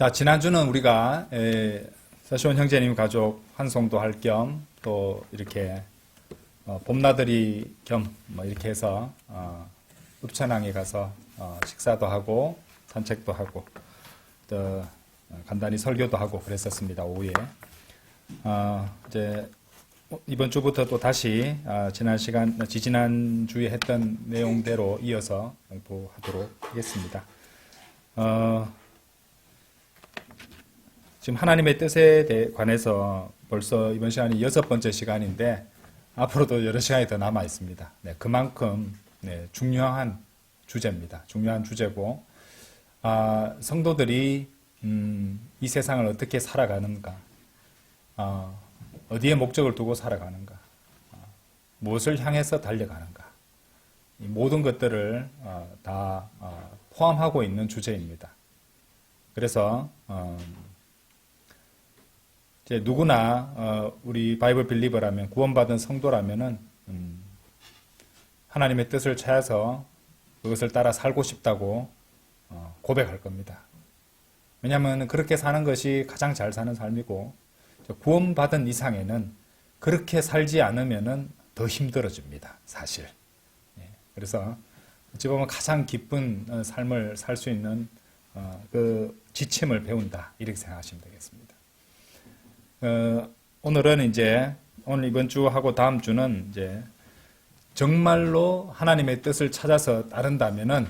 자, 지난주는 우리가 서시원 형제님 가족 환송도 할 겸 또 이렇게 봄나들이 겸 뭐 이렇게 해서 읍천항에 가서 식사도 하고 산책도 하고 또 간단히 설교도 하고 그랬었습니다. 오후에. 이제 이번 주부터 또 다시 지난 주에 했던 내용대로 이어서 공부하도록 하겠습니다. 지금 하나님의 뜻에 관해서 벌써 이번 시간이 6번째 시간인데 앞으로도 여러 시간이 더 남아 있습니다. 네, 그만큼 중요한 주제입니다. 중요한 주제고 성도들이 이 세상을 어떻게 살아가는가, 어디에 목적을 두고 살아가는가, 무엇을 향해서 달려가는가, 이 모든 것들을 다 포함하고 있는 주제입니다. 그래서 이제 누구나 우리 바이블 빌리버라면, 구원받은 성도라면은 하나님의 뜻을 찾아서 그것을 따라 살고 싶다고 고백할 겁니다. 왜냐하면 그렇게 사는 것이 가장 잘 사는 삶이고, 구원받은 이상에는 그렇게 살지 않으면은 더 힘들어집니다, 사실. 그래서 어찌 보면 가장 기쁜 삶을 살 수 있는 그 지침을 배운다, 이렇게 생각하시면 되겠습니다. 오늘은 오늘 이번 주하고 다음 주는 정말로 하나님의 뜻을 찾아서 따른다면은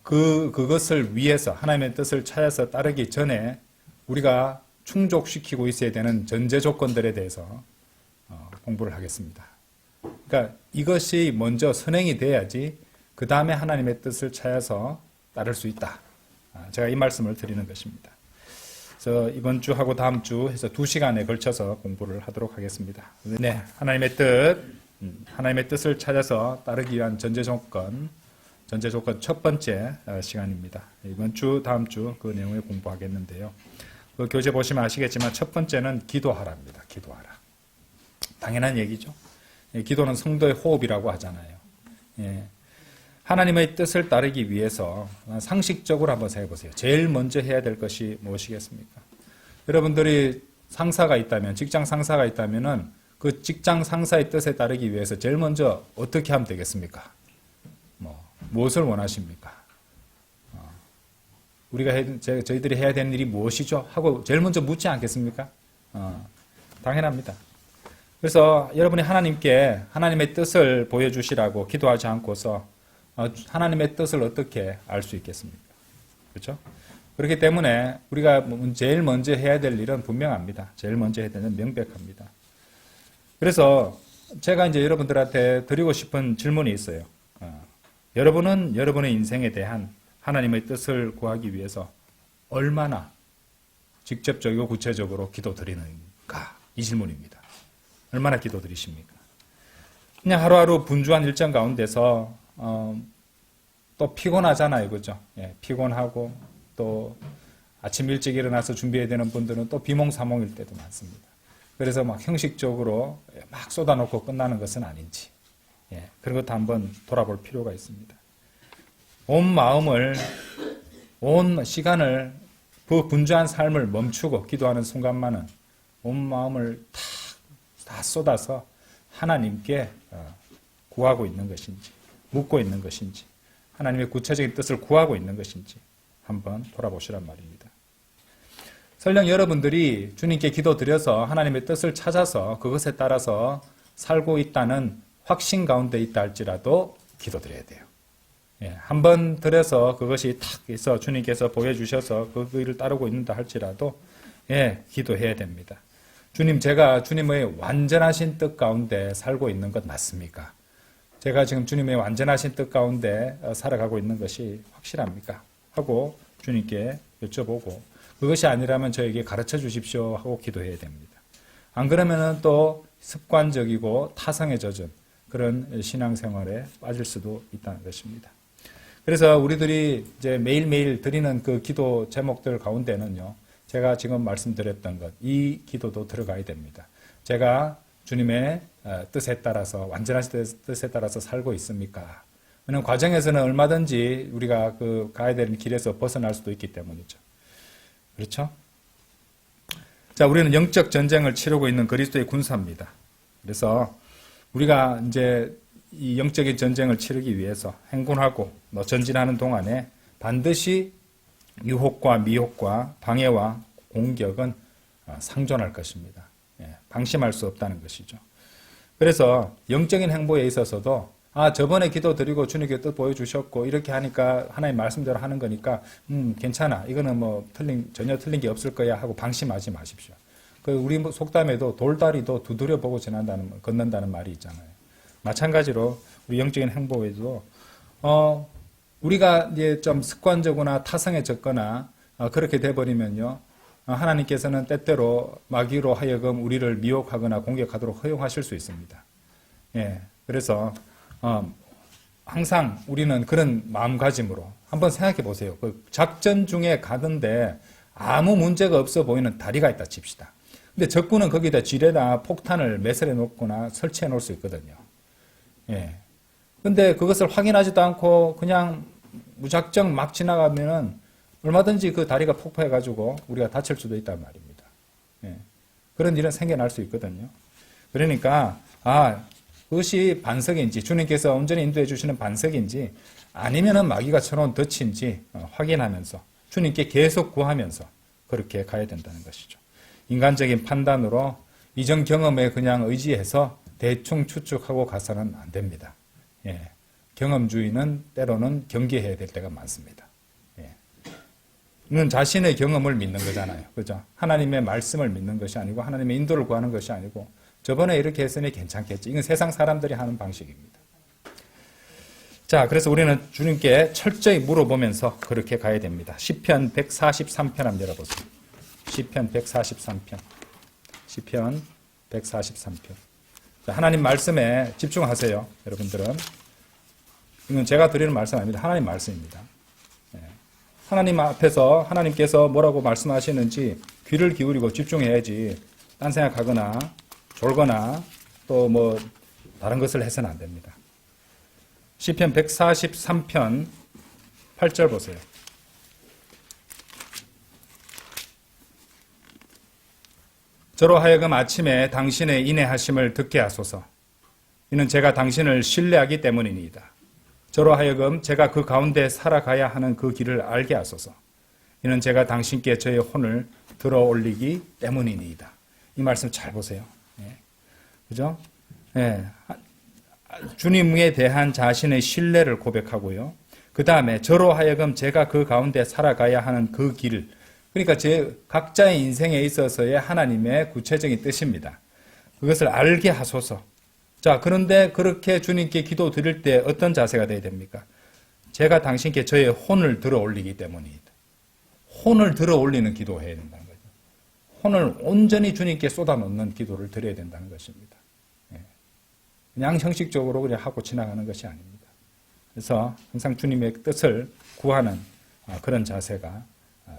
그것을 위해서 하나님의 뜻을 찾아서 따르기 전에 우리가 충족시키고 있어야 되는 전제 조건들에 대해서 공부를 하겠습니다. 그러니까 이것이 먼저 선행이 돼야지 그 다음에 하나님의 뜻을 찾아서 따를 수 있다. 제가 이 말씀을 드리는 것입니다. 그래서 이번 주하고 다음 주 해서 2시간에 걸쳐서 공부를 하도록 하겠습니다. 네, 하나님의 뜻을 찾아서 따르기 위한 전제 조건 첫 번째 시간입니다. 이번 주, 다음 주 그 내용을 공부하겠는데요. 그 교재 보시면 아시겠지만 첫 번째는 기도하라입니다. 기도하라. 당연한 얘기죠. 기도는 성도의 호흡이라고 하잖아요. 하나님의 뜻을 따르기 위해서 상식적으로 한번 생각해 보세요. 제일 먼저 해야 될 것이 무엇이겠습니까? 여러분들이 상사가 있다면, 직장 상사가 있다면은 그 직장 상사의 뜻에 따르기 위해서 제일 먼저 어떻게 하면 되겠습니까? 무엇을 원하십니까? 저희들이 해야 되는 일이 무엇이죠? 하고 제일 먼저 묻지 않겠습니까? 당연합니다. 그래서 여러분이 하나님께 하나님의 뜻을 보여주시라고 기도하지 않고서 하나님의 뜻을 어떻게 알 수 있겠습니까? 그렇죠? 그렇기 때문에 우리가 제일 먼저 해야 될 일은 분명합니다. 제일 먼저 해야 되는 명백합니다. 그래서 제가 이제 여러분들한테 드리고 싶은 질문이 있어요. 여러분은 여러분의 인생에 대한 하나님의 뜻을 구하기 위해서 얼마나 직접적이고 구체적으로 기도드리는가? 이 질문입니다. 얼마나 기도드리십니까? 그냥 하루하루 분주한 일정 가운데서 또 피곤하잖아요. 그죠? 피곤하고 또 아침 일찍 일어나서 준비해야 되는 분들은 또 비몽사몽일 때도 많습니다. 그래서 막 형식적으로 막 쏟아놓고 끝나는 것은 아닌지, 그런 것도 한번 돌아볼 필요가 있습니다. 온 마음을, 온 시간을, 그 분주한 삶을 멈추고 기도하는 순간만은 온 마음을 다 쏟아서 하나님께 구하고 있는 것인지, 묻고 있는 것인지, 하나님의 구체적인 뜻을 구하고 있는 것인지 한번 돌아보시란 말입니다. 설령 여러분들이 주님께 기도드려서 하나님의 뜻을 찾아서 그것에 따라서 살고 있다는 확신 가운데 있다 할지라도 기도드려야 돼요. 한번 드려서 그것이 탁 있어 주님께서 보여주셔서 그 일을 따르고 있는다 할지라도 기도해야 됩니다. 주님, 제가 주님의 완전하신 뜻 가운데 살고 있는 것 맞습니까? 제가 지금 주님의 완전하신 뜻 가운데 살아가고 있는 것이 확실합니까? 하고 주님께 여쭤보고, 그것이 아니라면 저에게 가르쳐 주십시오 하고 기도해야 됩니다. 안 그러면은 또 습관적이고 타성에 젖은 그런 신앙생활에 빠질 수도 있다는 것입니다. 그래서 우리들이 이제 매일매일 드리는 그 기도 제목들 가운데는요, 제가 지금 말씀드렸던 것, 이 기도도 들어가야 됩니다. 제가 주님의 뜻에 따라서, 완전하신 뜻에 따라서 살고 있습니까? 왜냐하면 과정에서는 얼마든지 우리가 가야 되는 길에서 벗어날 수도 있기 때문이죠. 그렇죠? 자, 우리는 영적 전쟁을 치르고 있는 그리스도의 군사입니다. 그래서 우리가 이제 이 영적인 전쟁을 치르기 위해서 행군하고 전진하는 동안에 반드시 유혹과 미혹과 방해와 공격은 상존할 것입니다. 방심할 수 없다는 것이죠. 그래서 영적인 행보에 있어서도 저번에 기도 드리고 주님께 뜻 보여주셨고 이렇게 하니까 하나님 말씀대로 하는 거니까 괜찮아. 이거는 전혀 틀린 게 없을 거야 하고 방심하지 마십시오. 우리 속담에도 돌다리도 두드려 보고 걷는다는 말이 있잖아요. 마찬가지로 우리 영적인 행보에도 우리가 이제 좀 습관적이나 타성해졌거나 그렇게 돼버리면요, 하나님께서는 때때로 마귀로 하여금 우리를 미혹하거나 공격하도록 허용하실 수 있습니다. 그래서 항상 우리는 그런 마음가짐으로 한번 생각해 보세요. 그 작전 중에 가던데 아무 문제가 없어 보이는 다리가 있다 칩시다. 근데 적군은 거기다 지뢰나 폭탄을 매설해 놓거나 설치해 놓을 수 있거든요. 근데 그것을 확인하지도 않고 그냥 무작정 막 지나가면은 얼마든지 그 다리가 폭파해가지고 우리가 다칠 수도 있단 말입니다. 그런 일은 생겨날 수 있거든요. 그러니까, 그것이 반석인지, 주님께서 온전히 인도해 주시는 반석인지, 아니면은 마귀가 쳐놓은 덫인지 확인하면서, 주님께 계속 구하면서 그렇게 가야 된다는 것이죠. 인간적인 판단으로 이전 경험에 그냥 의지해서 대충 추측하고 가서는 안 됩니다. 경험주의는 때로는 경계해야 될 때가 많습니다. 이건 자신의 경험을 믿는 거잖아요. 그죠? 하나님의 말씀을 믿는 것이 아니고 하나님의 인도를 구하는 것이 아니고 저번에 이렇게 했으니 괜찮겠지. 이건 세상 사람들이 하는 방식입니다. 자, 그래서 우리는 주님께 철저히 물어보면서 그렇게 가야 됩니다. 시편 143편 한번 열어보세요. 시편 143편. 시편 143편. 자, 하나님 말씀에 집중하세요. 여러분들은. 이건 제가 드리는 말씀 아닙니다. 하나님 말씀입니다. 하나님 앞에서 하나님께서 뭐라고 말씀하시는지 귀를 기울이고 집중해야지 딴 생각하거나 졸거나 또 다른 것을 해서는 안 됩니다. 시편 143편 8절 보세요. 저로 하여금 아침에 당신의 인내하심을 듣게 하소서. 이는 제가 당신을 신뢰하기 때문이니이다. 저로 하여금 제가 그 가운데 살아가야 하는 그 길을 알게 하소서. 이는 제가 당신께 저의 혼을 들어 올리기 때문이니이다. 이 말씀 잘 보세요. 그죠? 주님에 대한 자신의 신뢰를 고백하고요. 그 다음에 저로 하여금 제가 그 가운데 살아가야 하는 그 길. 그러니까 각자의 인생에 있어서의 하나님의 구체적인 뜻입니다. 그것을 알게 하소서. 자, 그런데 그렇게 주님께 기도 드릴 때 어떤 자세가 되어야 됩니까? 제가 당신께 저의 혼을 들어 올리기 때문이다. 혼을 들어 올리는 기도 해야 된다는 거죠. 혼을 온전히 주님께 쏟아놓는 기도를 드려야 된다는 것입니다. 그냥 형식적으로 그냥 하고 지나가는 것이 아닙니다. 그래서 항상 주님의 뜻을 구하는 그런 자세가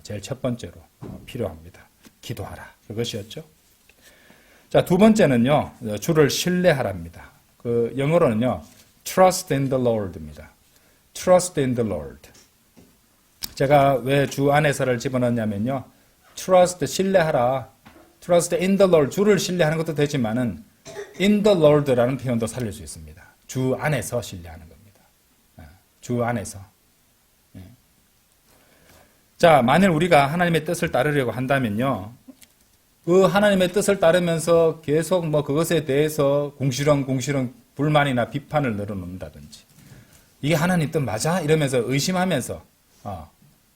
제일 첫 번째로 필요합니다. 기도하라. 그것이었죠. 자, 두 번째는요, 주를 신뢰하랍니다. 영어로는요, trust in the Lord입니다. trust in the Lord. 제가 왜 주 안에서를 집어넣냐면요, trust, 신뢰하라. trust in the Lord, 주를 신뢰하는 것도 되지만은 in the Lord라는 표현도 살릴 수 있습니다. 주 안에서 신뢰하는 겁니다. 주 안에서. 자, 만일 우리가 하나님의 뜻을 따르려고 한다면요, 그 하나님의 뜻을 따르면서 계속 그것에 대해서 궁시렁궁시렁 불만이나 비판을 늘어놓는다든지, 이게 하나님 뜻 맞아? 이러면서 의심하면서,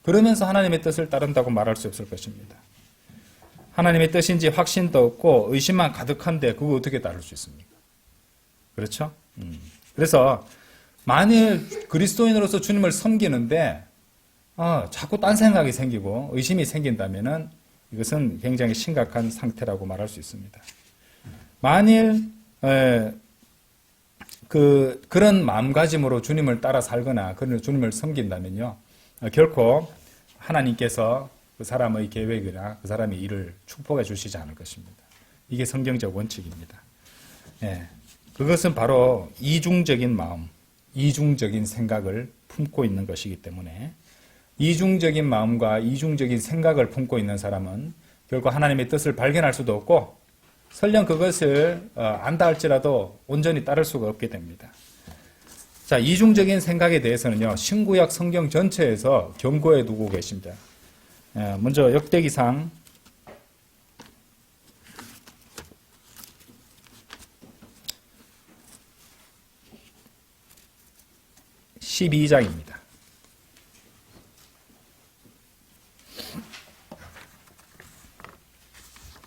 그러면서 하나님의 뜻을 따른다고 말할 수 없을 것입니다. 하나님의 뜻인지 확신도 없고 의심만 가득한데 그거 어떻게 따를 수 있습니까? 그렇죠? 그래서 만일 그리스도인으로서 주님을 섬기는데 자꾸 딴 생각이 생기고 의심이 생긴다면은 이것은 굉장히 심각한 상태라고 말할 수 있습니다. 만일 그런 마음가짐으로 주님을 따라 살거나 주님을 섬긴다면요, 결코 하나님께서 그 사람의 계획이나 그 사람의 일을 축복해 주시지 않을 것입니다. 이게 성경적 원칙입니다. 그것은 바로 이중적인 마음, 이중적인 생각을 품고 있는 것이기 때문에 이중적인 마음과 이중적인 생각을 품고 있는 사람은 결국 하나님의 뜻을 발견할 수도 없고 설령 그것을 안다 할지라도 온전히 따를 수가 없게 됩니다. 자, 이중적인 생각에 대해서는요, 신구약 성경 전체에서 경고해 두고 계십니다. 먼저 역대기상 12장입니다.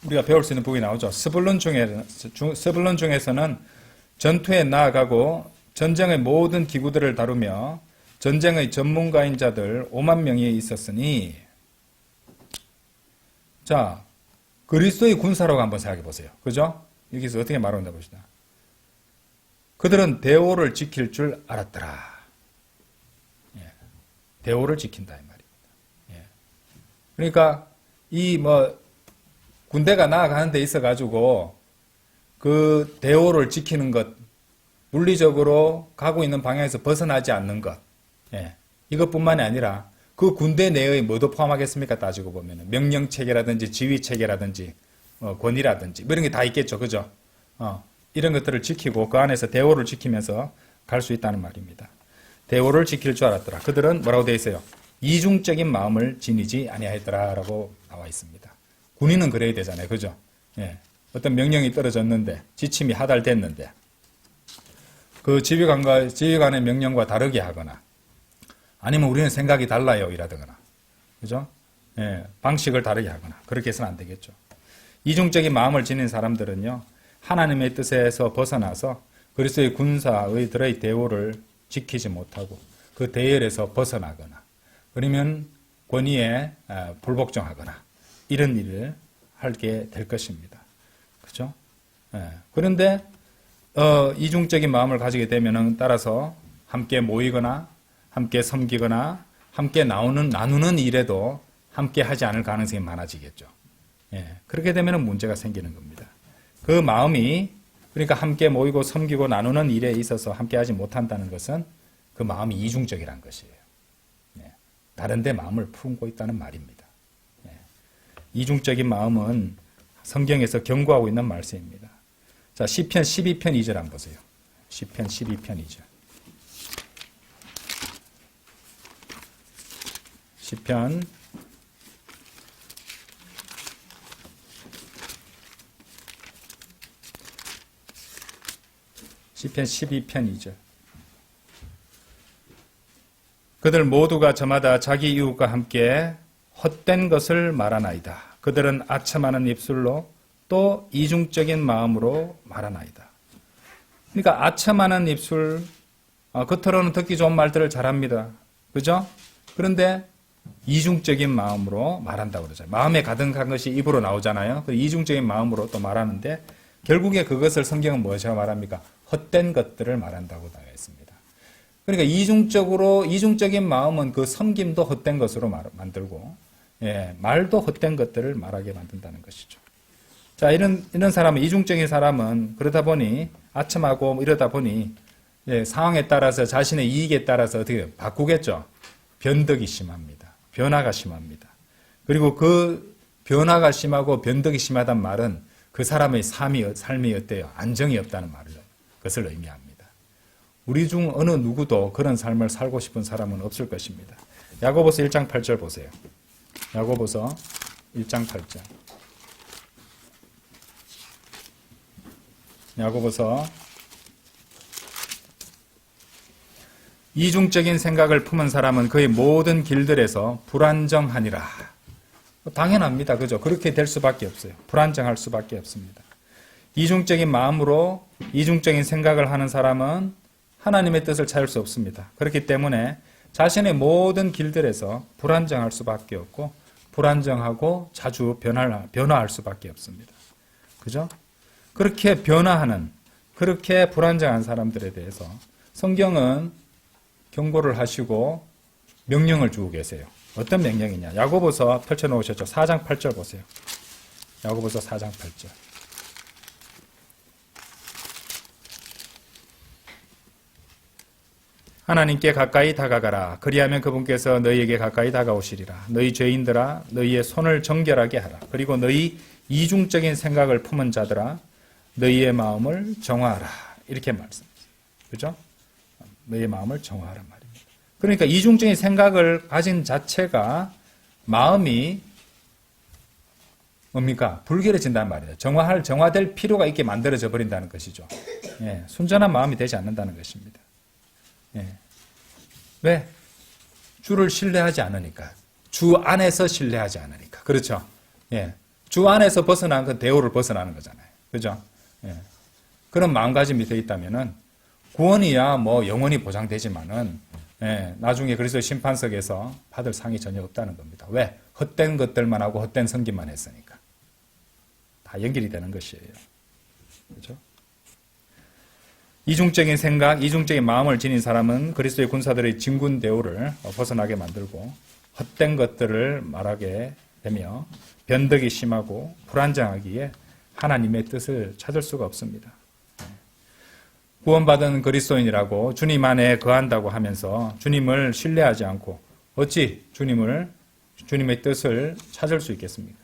우리가 배울 수 있는 부분이 나오죠. 스불론 중에서는 전투에 나아가고 전쟁의 모든 기구들을 다루며 전쟁의 전문가인 자들 5만 명이 있었으니, 자, 그리스도의 군사라고 한번 생각해 보세요. 그죠? 여기서 어떻게 말한다 봅시다. 그들은 대오를 지킬 줄 알았더라. 예. 대오를 지킨다 이 말입니다. 예. 그러니까 이 군대가 나아가는 데 있어 가지고 그 대오를 지키는 것, 물리적으로 가고 있는 방향에서 벗어나지 않는 것, 예. 이것뿐만이 아니라 그 군대 내의 뭐도 포함하겠습니까? 따지고 보면 명령 체계라든지 지휘 체계라든지 권위라든지 뭐 이런 게 다 있겠죠, 그죠? 이런 것들을 지키고 그 안에서 대오를 지키면서 갈 수 있다는 말입니다. 대오를 지킬 줄 알았더라. 그들은 뭐라고 되어 있어요? 이중적인 마음을 지니지 아니하였더라라고 나와 있습니다. 군인은 그래야 되잖아요, 그죠? 예. 어떤 명령이 떨어졌는데 지침이 하달됐는데 그 지휘관의 명령과 다르게 하거나 아니면 우리는 생각이 달라요 이라든가, 그죠? 예, 방식을 다르게 하거나 그렇게 해서는 안 되겠죠. 이중적인 마음을 지닌 사람들은요, 하나님의 뜻에서 벗어나서 그리스도의 군사의 들의 대오를 지키지 못하고 그 대열에서 벗어나거나 그러면 권위에 불복종하거나 이런 일을 하게 될 것입니다. 그죠? 예, 그런데 이중적인 마음을 가지게 되면은 따라서 함께 모이거나 함께 섬기거나 함께 나누는 일에도 함께 하지 않을 가능성이 많아지겠죠. 예, 그렇게 되면 문제가 생기는 겁니다. 그 마음이, 그러니까 함께 모이고 섬기고 나누는 일에 있어서 함께 하지 못한다는 것은 그 마음이 이중적이라는 것이에요. 예, 다른 데 마음을 품고 있다는 말입니다. 예, 이중적인 마음은 성경에서 경고하고 있는 말씀입니다. 자, 시편 12편 2절 한번 보세요. 시편 12편 2절. 시편 12편 2절. 그들 모두가 저마다 자기 이웃과 함께 헛된 것을 말하나이다. 그들은 아첨하는 입술로 또 이중적인 마음으로 말하나이다. 그러니까 아첨하는 입술, 겉으로는 듣기 좋은 말들을 잘합니다. 그죠? 그런데 이중적인 마음으로 말한다고 그러죠. 마음에 가득한 것이 입으로 나오잖아요. 그 이중적인 마음으로 또 말하는데 결국에 그것을 성경은 무엇이라고 말합니까? 헛된 것들을 말한다고 나와 있습니다. 그러니까 이중적인 마음은 그 섬김도 헛된 것으로 만들고, 예, 말도 헛된 것들을 말하게 만든다는 것이죠. 자, 이런 사람은, 이중적인 사람은 그러다 보니 아첨하고 이러다 보니, 예, 상황에 따라서 자신의 이익에 따라서 어떻게 바꾸겠죠? 변덕이 심합니다. 변화가 심합니다. 그리고 그 변화가 심하고 변덕이 심하다는 말은 그 사람의 삶이 어때요? 안정이 없다는 것을 의미합니다. 우리 중 어느 누구도 그런 삶을 살고 싶은 사람은 없을 것입니다. 야고보서 1장 8절 보세요. 야고보서 1장 8절. 야고보서 이중적인 생각을 품은 사람은 그의 모든 길들에서 불안정하니라. 당연합니다. 그죠? 그렇게 될 수밖에 없어요. 불안정할 수밖에 없습니다. 이중적인 마음으로 이중적인 생각을 하는 사람은 하나님의 뜻을 찾을 수 없습니다. 그렇기 때문에 자신의 모든 길들에서 불안정할 수밖에 없고 불안정하고 자주 변화할 수밖에 없습니다. 그죠? 그렇게 변화하는, 그렇게 불안정한 사람들에 대해서 성경은 경고를 하시고 명령을 주고 계세요. 어떤 명령이냐? 야고보서 펼쳐놓으셨죠? 4장 8절 보세요. 야고보서 4장 8절. 하나님께 가까이 다가가라. 그리하면 그분께서 너희에게 가까이 다가오시리라. 너희 죄인들아 너희의 손을 정결하게 하라. 그리고 너희 이중적인 생각을 품은 자들아 너희의 마음을 정화하라. 이렇게 말씀합니다. 그죠? 너희의 마음을 정화하란 말입니다. 그러니까 이중적인 생각을 가진 자체가 마음이 뭡니까? 불결해진다는 말이에요. 정화될 필요가 있게 만들어져 버린다는 것이죠. 예, 순전한 마음이 되지 않는다는 것입니다. 예. 왜? 주를 신뢰하지 않으니까. 주 안에서 신뢰하지 않으니까. 그렇죠? 예. 주 안에서 벗어난 건 대오를 벗어나는 거잖아요. 그죠? 예. 그런 마음가짐이 되어 있다면은 구원이야 뭐 영원히 보장되지만은 예, 나중에 그리스도의 심판석에서 받을 상이 전혀 없다는 겁니다. 왜? 헛된 것들만 하고 헛된 섬김만 했으니까. 다 연결이 되는 것이에요. 그렇죠? 이중적인 생각, 이중적인 마음을 지닌 사람은 그리스도의 군사들의 진군 대우를 벗어나게 만들고 헛된 것들을 말하게 되며 변덕이 심하고 불안정하기에 하나님의 뜻을 찾을 수가 없습니다. 구원받은 그리스도인이라고 주님 안에 거한다고 하면서 주님을 신뢰하지 않고 어찌 주님의 뜻을 찾을 수 있겠습니까?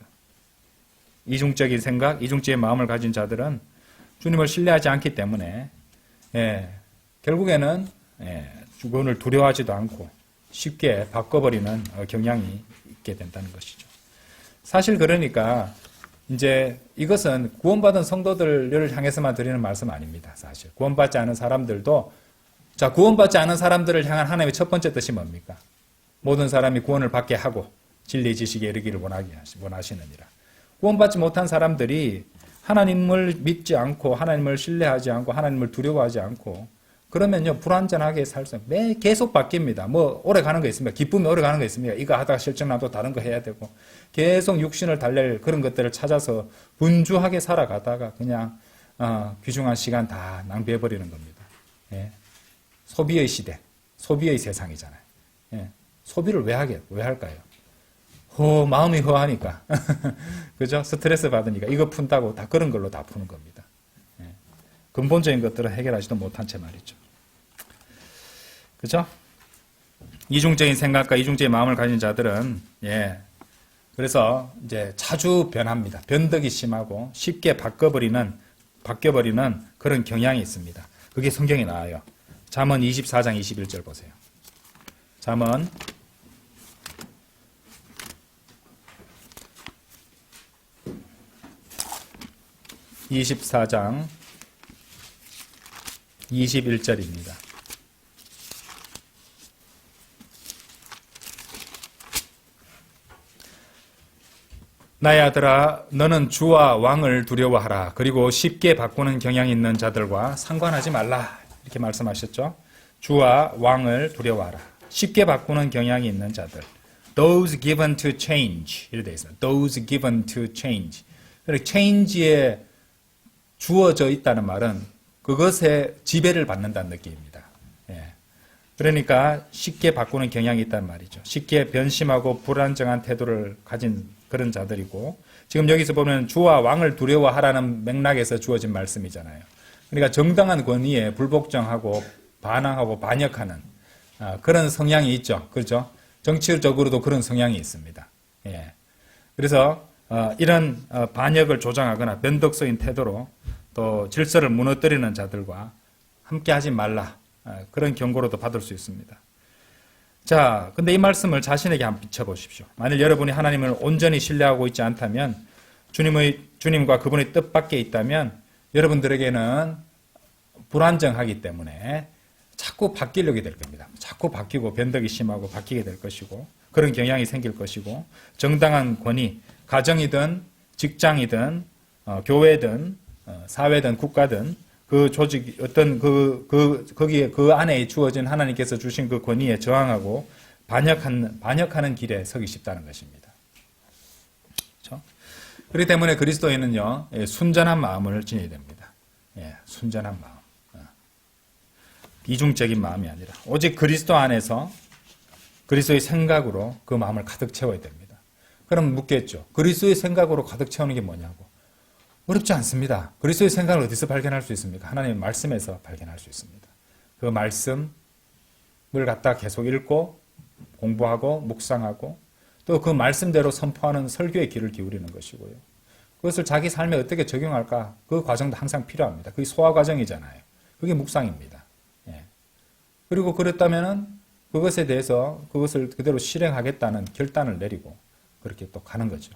이중적인 생각, 이중적인 마음을 가진 자들은 주님을 신뢰하지 않기 때문에 결국에는 구원을 두려워하지도 않고 쉽게 바꿔버리는 경향이 있게 된다는 것이죠. 사실 그러니까 이제 이것은 구원받은 성도들을 향해서만 드리는 말씀 아닙니다. 사실 구원받지 않은 사람들도 구원받지 않은 사람들을 향한 하나님의 첫 번째 뜻이 뭡니까? 모든 사람이 구원을 받게 하고 진리의 지식에 이르기를 원하시느니라. 구원받지 못한 사람들이 하나님을 믿지 않고 하나님을 신뢰하지 않고 하나님을 두려워하지 않고 그러면요 불완전하게 살수 매 계속 바뀝니다. 뭐 오래 가는 거 있습니까? 기쁨이 오래 가는 거 있습니까? 이거 하다가 실증나도 다른 거 해야 되고 계속 육신을 달랠 그런 것들을 찾아서 분주하게 살아가다가 그냥 귀중한 시간 다 낭비해 버리는 겁니다. 예. 소비의 시대, 소비의 세상이잖아요. 예. 소비를 왜 할까요? 마음이 허하니까. 그죠? 스트레스 받으니까 이거 푼다고 다 그런 걸로 다 푸는 겁니다. 예. 근본적인 것들은 해결하지도 못한 채 말이죠. 그죠? 이중적인 생각과 이중적인 마음을 가진 자들은, 그래서 이제 자주 변합니다. 변덕이 심하고 쉽게 바뀌어버리는 그런 경향이 있습니다. 그게 성경에 나와요. 잠언 24장 21절 보세요. 잠언 24장 21절입니다. 나의 아들아 너는 주와 왕을 두려워하라. 그리고 쉽게 바꾸는 경향이 있는 자들과 상관하지 말라. 이렇게 말씀하셨죠. 주와 왕을 두려워하라. 쉽게 바꾸는 경향이 있는 자들. Those given to change. 이렇게 되어 있습니다. Those given to change. change에 주어져 있다는 말은 그것에 지배를 받는다는 느낌입니다. 그러니까 쉽게 바꾸는 경향이 있다는 말이죠. 쉽게 변심하고 불안정한 태도를 가진 그런 자들이고 지금 여기서 보면 주와 왕을 두려워하라는 맥락에서 주어진 말씀이잖아요. 그러니까 정당한 권위에 불복종하고 반항하고 반역하는 그런 성향이 있죠. 그렇죠? 정치적으로도 그런 성향이 있습니다. 그래서 이런 반역을 조장하거나 변덕적인 태도로 또 질서를 무너뜨리는 자들과 함께하지 말라. 그런 경고로도 받을 수 있습니다. 자, 근데 이 말씀을 자신에게 한번 비춰보십시오. 만일 여러분이 하나님을 온전히 신뢰하고 있지 않다면 주님과 그분의 뜻 밖에 있다면 여러분들에게는 불안정하기 때문에 자꾸 바뀌려게 될 겁니다. 자꾸 바뀌고 변덕이 심하고 바뀌게 될 것이고 그런 경향이 생길 것이고 정당한 권위, 가정이든 직장이든 교회든 사회든 국가든 그 조직 거기에 그 안에 주어진 하나님께서 주신 그 권위에 저항하고 반역하는 길에 서기 쉽다는 것입니다. 그렇죠? 그렇기 때문에 그리스도인은요 순전한 마음을 지녀야 됩니다. 순전한 마음, 이중적인 마음이 아니라 오직 그리스도 안에서 그리스도의 생각으로 그 마음을 가득 채워야 됩니다. 그럼 묻겠죠. 그리스도의 생각으로 가득 채우는 게 뭐냐고. 어렵지 않습니다. 그리스도의 생각을 어디서 발견할 수 있습니까? 하나님의 말씀에서 발견할 수 있습니다. 그 말씀, 갖다 계속 읽고 공부하고 묵상하고 또 그 말씀대로 선포하는 설교에 귀를 기울이는 것이고요. 그것을 자기 삶에 어떻게 적용할까? 그 과정도 항상 필요합니다. 그게 소화 과정이잖아요. 그게 묵상입니다. 예. 그리고 그랬다면은 그것에 대해서 그것을 그대로 실행하겠다는 결단을 내리고 그렇게 또 가는 거죠.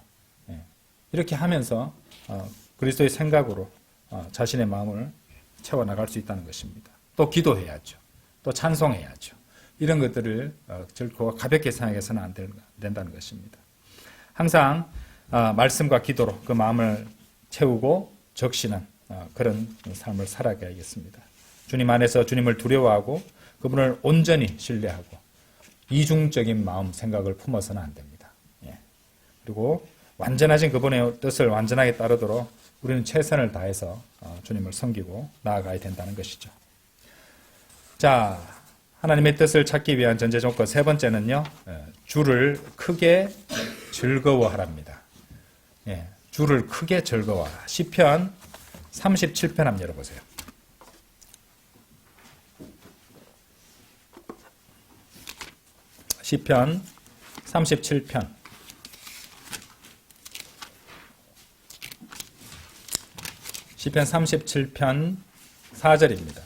예. 이렇게 하면서 그리스도의 생각으로 자신의 마음을 채워나갈 수 있다는 것입니다. 또 기도해야죠. 또 찬송해야죠. 이런 것들을 결코 가볍게 생각해서는 안 된다는 것입니다. 항상 말씀과 기도로 그 마음을 채우고 적시는 그런 삶을 살아가야겠습니다. 주님 안에서 주님을 두려워하고 그분을 온전히 신뢰하고 이중적인 마음, 생각을 품어서는 안 됩니다. 예. 그리고 완전하신 그분의 뜻을 완전하게 따르도록 우리는 최선을 다해서 주님을 섬기고 나아가야 된다는 것이죠. 자, 하나님의 뜻을 찾기 위한 전제 조건 세 번째는요, 주를 크게 즐거워하랍니다. 예, 주를 크게 즐거워하라. 시편 37편 한번 열어보세요. 시편 37편. 시편 37편 4절입니다.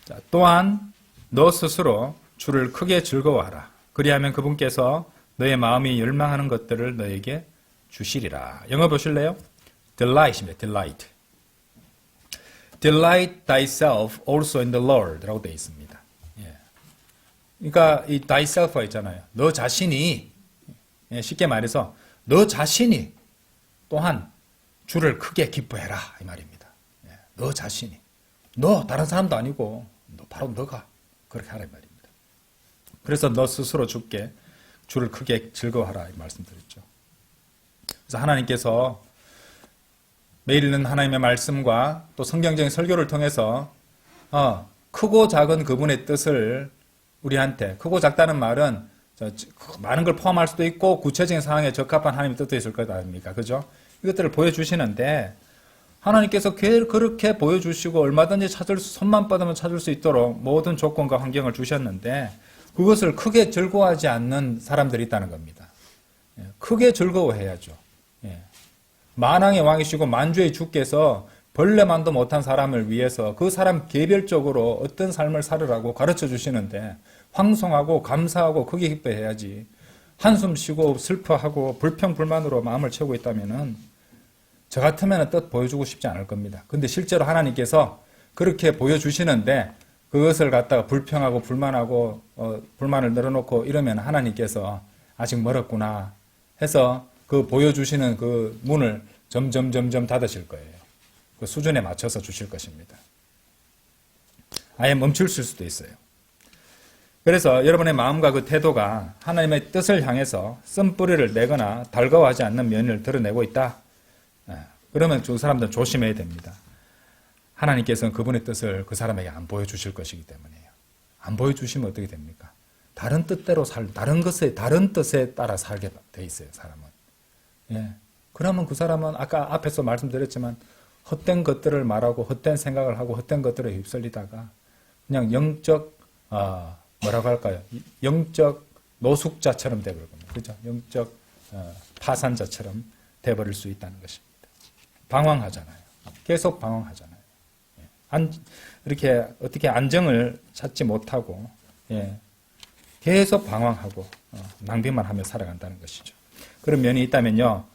자, 또한 너 스스로 주를 크게 즐거워하라. 그리하면 그분께서 너의 마음이 열망하는 것들을 너에게 주시리라. 영어 보실래요? Delight입니다. Delight. Delight thyself also in the Lord 라고 되어 있습니다. 예. 그러니까 이 thyself가 있잖아요. 너 자신이, 예, 쉽게 말해서 너 자신이 또한 주를 크게 기뻐해라 이 말입니다. 예. 너 자신이. 너 다른 사람도 아니고 바로 너가 그렇게 하라 이 말입니다. 그래서 너 스스로 주께 주를 크게 즐거워하라 이 말씀드렸죠. 그래서 하나님께서 매일 읽는 하나님의 말씀과 또 성경적인 설교를 통해서 크고 작은 그분의 뜻을 우리한테, 크고 작다는 말은 많은 걸 포함할 수도 있고 구체적인 상황에 적합한 하나님의 뜻도 있을 것 아닙니까? 그죠? 이것들을 보여주시는데 하나님께서 그렇게 보여주시고 얼마든지 손만 뻗으면 찾을 수 있도록 모든 조건과 환경을 주셨는데 그것을 크게 즐거워하지 않는 사람들이 있다는 겁니다. 크게 즐거워해야죠. 만왕의 왕이시고 만주의 주께서 벌레만도 못한 사람을 위해서 그 사람 개별적으로 어떤 삶을 살으라고 가르쳐 주시는데 황송하고 감사하고 크게 기뻐해야지 한숨 쉬고 슬퍼하고 불평불만으로 마음을 채우고 있다면은 저 같으면 뜻 보여주고 싶지 않을 겁니다. 근데 실제로 하나님께서 그렇게 보여주시는데 그것을 갖다가 불평하고 불만하고 불만을 늘어놓고 이러면 하나님께서 아직 멀었구나 해서 그 보여주시는 그 문을 점점 닫으실 거예요. 그 수준에 맞춰서 주실 것입니다. 아예 멈추실 수도 있어요. 그래서 여러분의 마음과 그 태도가 하나님의 뜻을 향해서 쓴뿌리를 내거나 달가워하지 않는 면을 드러내고 있다. 그러면 그 사람들은 조심해야 됩니다. 하나님께서는 그분의 뜻을 그 사람에게 안 보여주실 것이기 때문이에요. 안 보여주시면 어떻게 됩니까? 다른 뜻대로 다른 뜻에 따라 살게 돼 있어요, 사람은. 예. 그러면 그 사람은 아까 앞에서 말씀드렸지만 헛된 것들을 말하고 헛된 생각을 하고 헛된 것들에 휩쓸리다가 그냥 영적 뭐라고 할까요? 영적 노숙자처럼 돼버릴 겁니다. 그죠? 영적 파산자처럼 돼버릴 수 있다는 것입니다. 방황하잖아요. 계속 방황하잖아요. 이렇게 어떻게 안정을 찾지 못하고 계속 방황하고 낭비만 하며 살아간다는 것이죠. 그런 면이 있다면요.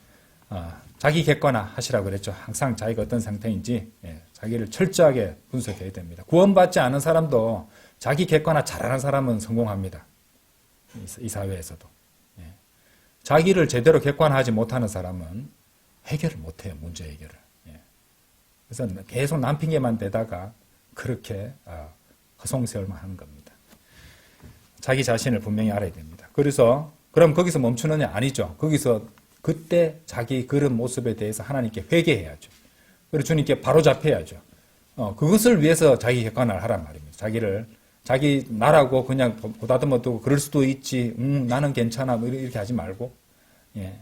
자기 객관화 하시라고 그랬죠. 항상 자기가 어떤 상태인지 자기를 철저하게 분석해야 됩니다. 구원받지 않은 사람도 자기 객관화 잘하는 사람은 성공합니다. 이 사회에서도. 자기를 제대로 객관화하지 못하는 사람은 해결을 못해요. 문제 해결을. 그래서 계속 남 핑계만 대다가 그렇게 허송세월만 하는 겁니다. 자기 자신을 분명히 알아야 됩니다. 그래서 그럼 거기서 멈추느냐? 아니죠. 거기서 그때 자기 그런 모습에 대해서 하나님께 회개해야죠. 그리고 주님께 바로잡혀야죠. 그것을 위해서 자기 객관화를 하란 말입니다. 자기 나라고 그냥 보다듬어 두고 그럴 수도 있지. 나는 괜찮아. 뭐 이렇게 하지 말고. 예.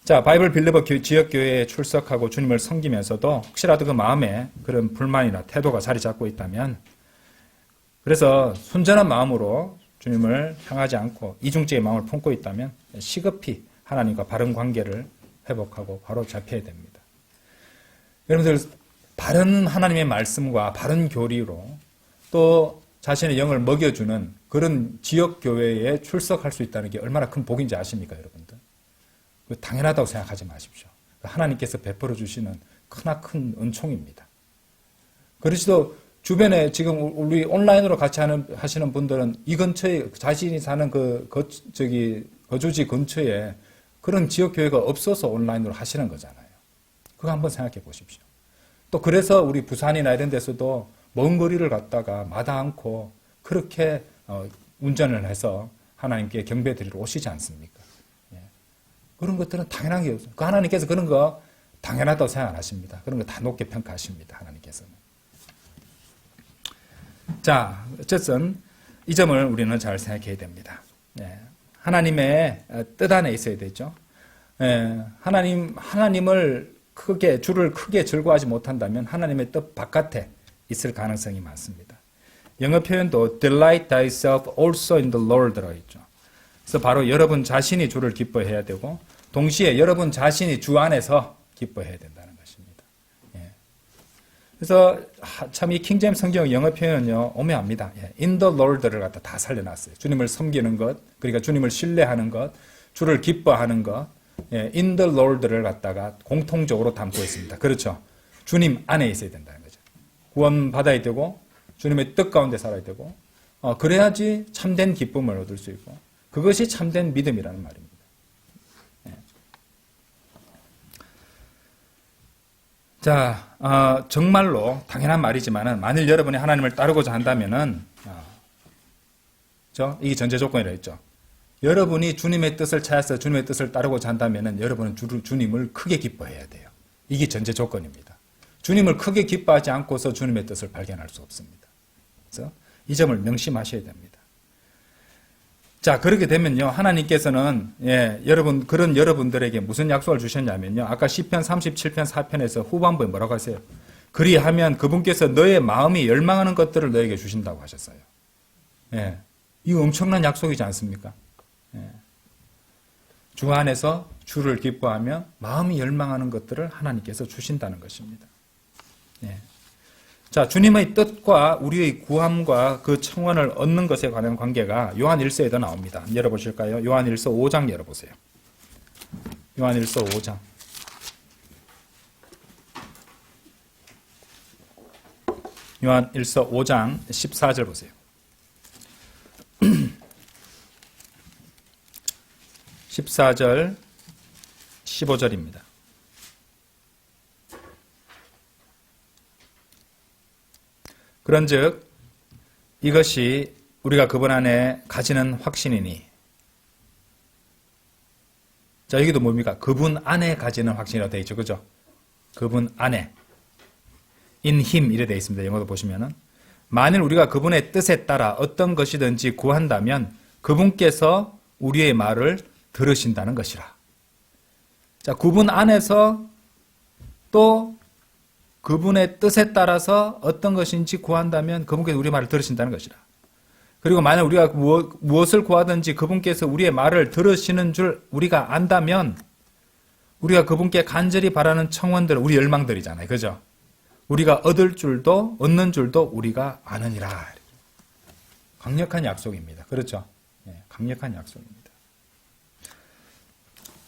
자, 바이블 빌리버 지역교회에 출석하고 주님을 섬기면서도 혹시라도 그 마음에 그런 불만이나 태도가 자리 잡고 있다면, 그래서 순전한 마음으로 주님을 향하지 않고 이중적인 마음을 품고 있다면 시급히 하나님과 바른 관계를 회복하고 바로 잡혀야 됩니다. 여러분들, 바른 하나님의 말씀과 바른 교리로 또 자신의 영을 먹여주는 그런 지역교회에 출석할 수 있다는 게 얼마나 큰 복인지 아십니까, 여러분들? 당연하다고 생각하지 마십시오. 하나님께서 베풀어 주시는 크나큰 은총입니다. 그렇지도 주변에 지금 우리 온라인으로 같이 하시는 분들은 이 근처에 자신이 사는 거주지 근처에 그런 지역교회가 없어서 온라인으로 하시는 거잖아요. 그거 한번 생각해 보십시오. 또 그래서 우리 부산이나 이런 데서도 먼 거리를 갔다가 마다 않고 그렇게 운전을 해서 하나님께 경배 드리러 오시지 않습니까? 그런 것들은 당연한 게 없어요. 그 하나님께서 그런 거 당연하다고 생각 안 하십니다. 그런 거 다 높게 평가하십니다. 하나님께서는. 자, 어쨌든 이 점을 우리는 잘 생각해야 됩니다. 하나님의 뜻 안에 있어야 되죠. 하나님을 주를 크게 즐거워하지 못한다면 하나님의 뜻 바깥에 있을 가능성이 많습니다. 영어 표현도 delight thyself also in the Lord라고 있죠. 그래서 바로 여러분 자신이 주를 기뻐해야 되고 동시에 여러분 자신이 주 안에서 기뻐해야 된다는 것입니다. 그래서 참 이 킹제임 성경 영어 표현은요 오묘합니다. in the Lord를 갖다 다 살려놨어요. 주님을 섬기는 것, 그러니까 주님을 신뢰하는 것, 주를 기뻐하는 것, in the Lord를 갖다가 공통적으로 담고 있습니다. 그렇죠? 주님 안에 있어야 된다는 거죠. 구원 받아야 되고 주님의 뜻 가운데 살아야 되고 그래야지 참된 기쁨을 얻을 수 있고 그것이 참된 믿음이라는 말입니다. 자, 정말로 당연한 말이지만은 만일 여러분이 하나님을 따르고자 한다면은 이게 전제 조건이라 했죠. 여러분이 주님의 뜻을 찾아서 주님의 뜻을 따르고자 한다면은 여러분은 주님을 크게 기뻐해야 돼요. 이게 전제 조건입니다. 주님을 크게 기뻐하지 않고서 주님의 뜻을 발견할 수 없습니다. 그래서 이 점을 명심하셔야 됩니다. 자, 그렇게 되면요, 하나님께서는, 그런 여러분들에게 무슨 약속을 주셨냐면요, 아까 시편 37편 4편에서 후반부에 뭐라고 하세요? 그리하면 그분께서 너의 마음이 열망하는 것들을 너에게 주신다고 하셨어요. 이거 엄청난 약속이지 않습니까? 주 안에서 주를 기뻐하며 마음이 열망하는 것들을 하나님께서 주신다는 것입니다. 자, 주님의 뜻과 우리의 구함과 그 청원을 얻는 것에 관한 관계가 요한 1서에도 나옵니다. 열어보실까요? 요한 1서 5장 열어보세요. 요한 1서 5장. 요한 1서 5장 14절 보세요. 14절 15절입니다. 그런즉 이것이 우리가 그분 안에 가지는 확신이니. 자, 여기도 뭡니까? 그분 안에 가지는 확신이라고 되어 있죠. 그죠? 그분 안에. in him 이래 되어 있습니다. 영어도 보시면은. 만일 우리가 그분의 뜻에 따라 어떤 것이든지 구한다면 그분께서 우리의 말을 들으신다는 것이라. 자, 그분 안에서 또 그분의 뜻에 따라서 어떤 것인지 구한다면 그분께서 우리의 말을 들으신다는 것이라. 그리고 만약 우리가 무엇을 구하든지 그분께서 우리의 말을 들으시는 줄 우리가 안다면 우리가 그분께 간절히 바라는 청원들, 우리 열망들이잖아요. 그죠? 우리가 얻을 줄도 얻는 줄도 우리가 아느니라. 강력한 약속입니다. 그렇죠? 강력한 약속입니다.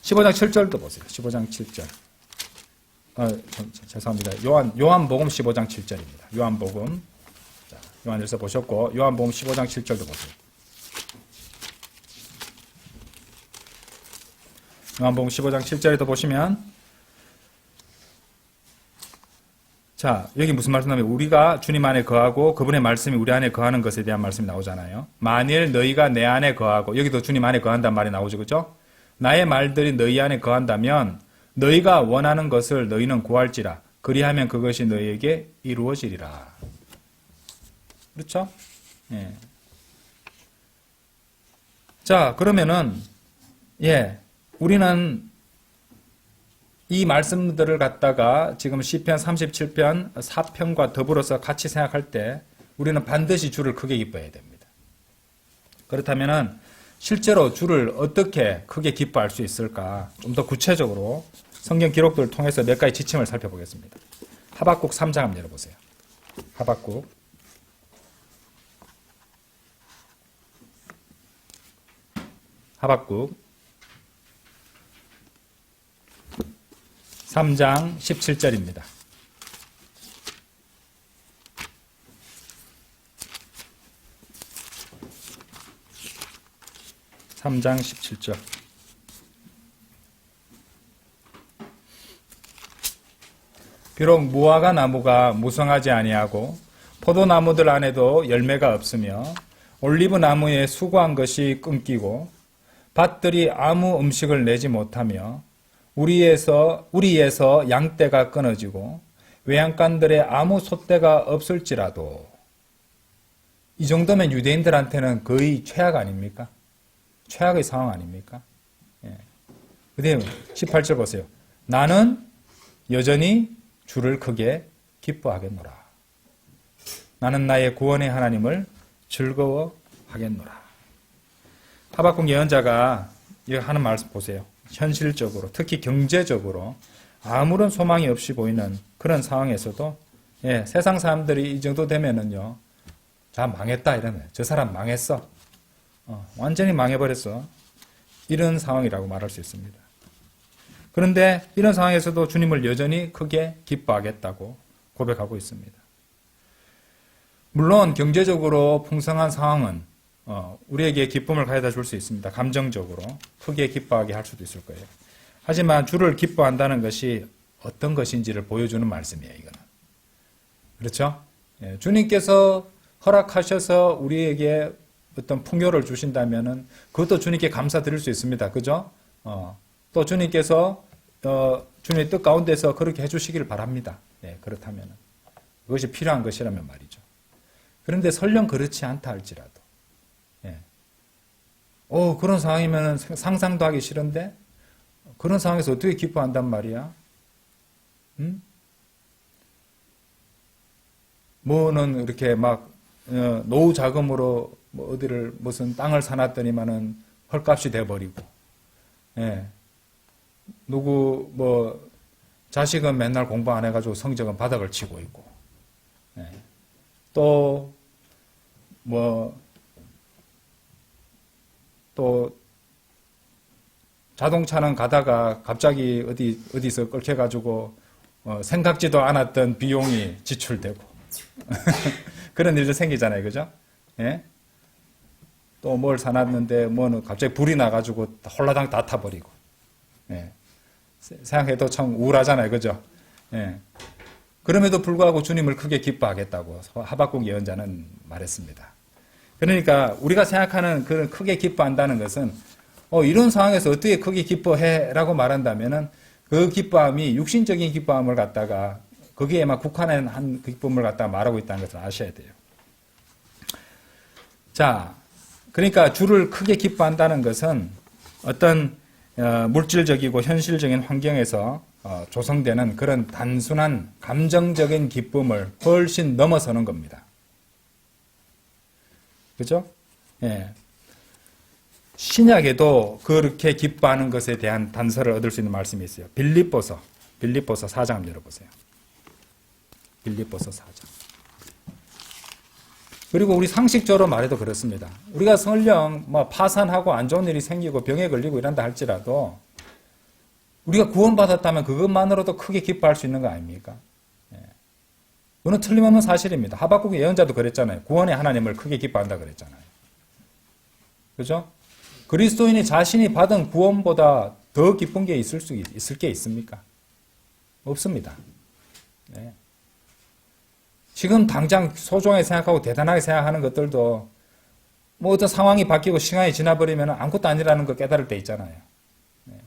15장 7절도 보세요. 15장 7절. 죄송합니다. 요한복음 15장 7절입니다. 요한복음. 자, 요한일서 보셨고, 요한복음 15장 7절도 보세요. 요한복음 15장 7절에도 보시면, 자, 여기 무슨 말씀이냐면, 우리가 주님 안에 거하고 그분의 말씀이 우리 안에 거하는 것에 대한 말씀이 나오잖아요. 만일 너희가 내 안에 거하고, 여기도 주님 안에 거한다는 말이 나오죠. 그죠? 나의 말들이 너희 안에 거한다면, 너희가 원하는 것을 너희는 구할지라. 그리하면 그것이 너희에게 이루어지리라. 그렇죠? 자, 그러면은, 우리는 이 말씀들을 갖다가 지금 시편 37편 4편과 더불어서 같이 생각할 때 우리는 반드시 주를 크게 기뻐해야 됩니다. 그렇다면은 실제로 주를 어떻게 크게 기뻐할 수 있을까? 좀 더 구체적으로 성경 기록들을 통해서 몇 가지 지침을 살펴보겠습니다. 하박국 3장 한번 열어보세요. 하박국 3장 17절입니다. (3장 17절) 비록 무화과 나무가 무성하지 아니하고 포도나무들 안에도 열매가 없으며 올리브 나무에 수고한 것이 끊기고 밭들이 아무 음식을 내지 못하며 우리에서 양떼가 끊어지고 외양간들에 아무 솥대가 없을지라도, 이 정도면 유대인들한테는 거의 최악 아닙니까? 최악의 상황 아닙니까? 예. 그다음 18절 보세요. 나는 여전히 주를 크게 기뻐하겠노라. 나는 나의 구원의 하나님을 즐거워하겠노라. 하박국 예언자가 하는 말씀 보세요. 현실적으로, 특히 경제적으로 아무런 소망이 없이 보이는 그런 상황에서도, 예, 세상 사람들이 이 정도 되면은요, 자, 망했다 이러면, 저 사람 망했어, 완전히 망해버렸어, 이런 상황이라고 말할 수 있습니다. 그런데 이런 상황에서도 주님을 여전히 크게 기뻐하겠다고 고백하고 있습니다. 물론 경제적으로 풍성한 상황은 우리에게 기쁨을 가져다 줄 수 있습니다. 감정적으로 크게 기뻐하게 할 수도 있을 거예요. 하지만 주를 기뻐한다는 것이 어떤 것인지를 보여주는 말씀이에요. 이거는. 그렇죠? 예, 주님께서 허락하셔서 우리에게 어떤 풍요를 주신다면은 그것도 주님께 감사드릴 수 있습니다. 그죠? 또 주님께서 주님의 뜻 가운데서 그렇게 해주시기를 바랍니다. 예, 그렇다면은 그것이 필요한 것이라면 말이죠. 그런데 설령 그렇지 않다 할지라도, 예, 그런 상황이면 상상도 하기 싫은데 그런 상황에서 어떻게 기뻐한단 말이야? 뭐는 이렇게 막 노후 자금으로 뭐 어디를 무슨 땅을 사놨더니만은 헐값이 돼버리고, 예, 누구 뭐 자식은 맨날 공부 안 해가지고 성적은 바닥을 치고 있고, 예, 또 자동차는 가다가 갑자기 어디서 끌켜가지고 생각지도 않았던 비용이 지출되고 그런 일도 생기잖아요, 그죠? 예? 또 뭘 사놨는데 뭐는 갑자기 불이 나가지고 홀라당 다 타버리고, 예. 생각해도 참 우울하잖아요, 그죠? 예. 그럼에도 불구하고 주님을 크게 기뻐하겠다고 하박국 예언자는 말했습니다. 그러니까 우리가 생각하는 그런 크게 기뻐한다는 것은 이런 상황에서 어떻게 크게 기뻐해라고 말한다면은 그 기뻐함이 육신적인 기뻐함을 갖다가 거기에만 국한한 한 기쁨을 갖다가 말하고 있다는 것을 아셔야 돼요. 자, 그러니까 주를 크게 기뻐한다는 것은 어떤 물질적이고 현실적인 환경에서 조성되는 그런 단순한 감정적인 기쁨을 훨씬 넘어서는 겁니다. 그죠? 예. 신약에도 그렇게 기뻐하는 것에 대한 단서를 얻을 수 있는 말씀이 있어요. 빌립보서 4장 한번 열어보세요. 빌립보서 4장. 그리고 우리 상식적으로 말해도 그렇습니다. 우리가 설령 뭐 파산하고 안 좋은 일이 생기고 병에 걸리고 이런다 할지라도 우리가 구원받았다면 그것만으로도 크게 기뻐할 수 있는 거 아닙니까? 예. 그건 틀림없는 사실입니다. 하박국의 예언자도 그랬잖아요. 구원의 하나님을 크게 기뻐한다 그랬잖아요. 그죠? 그리스도인이 자신이 받은 구원보다 더 기쁜 게 있을 게 있습니까? 없습니다. 네. 지금 당장 소중하게 생각하고 대단하게 생각하는 것들도 뭐 어떤 상황이 바뀌고 시간이 지나버리면 아무것도 아니라는 거 깨달을 때 있잖아요. 네.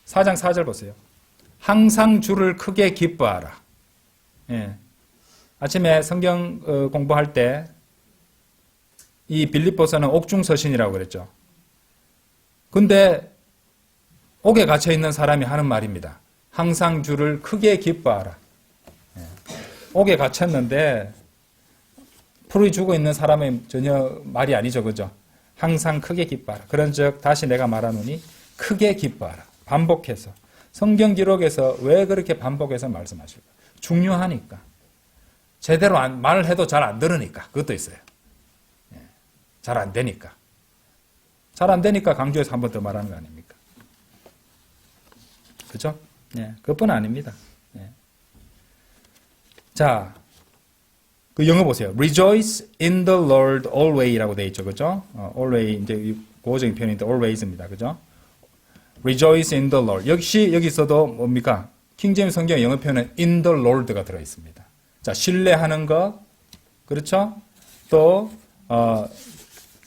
4장 4절 보세요. 항상 주를 크게 기뻐하라. 예. 아침에 성경 공부할 때 이 빌립보서는 옥중서신이라고 그랬죠. 근데 옥에 갇혀 있는 사람이 하는 말입니다. 항상 주를 크게 기뻐하라. 옥에 갇혔는데 풀이 죽어 있는 사람의 전혀 말이 아니죠. 그죠? 항상 크게 기뻐하라. 그런즉 다시 내가 말하노니 크게 기뻐하라. 반복해서. 성경 기록에서 왜 그렇게 반복해서 말씀하실까? 중요하니까. 제대로 말을 해도 잘 안 들으니까. 그것도 있어요. 잘 안 되니까. 잘 안 되니까 강조해서 한 번 더 말하는 거 아닙니까? 그죠? 그것뿐 아닙니다. 자, 그 영어 보세요. Rejoice in the Lord alway라고 되어 있죠. 그죠? always, 이제 고어적인 표현인데 always입니다. 그죠? Rejoice in the Lord. 역시 여기서도 뭡니까? 킹제임스 성경 영어 표현은 in the Lord가 들어 있습니다. 자, 신뢰하는 것, 그렇죠? 또,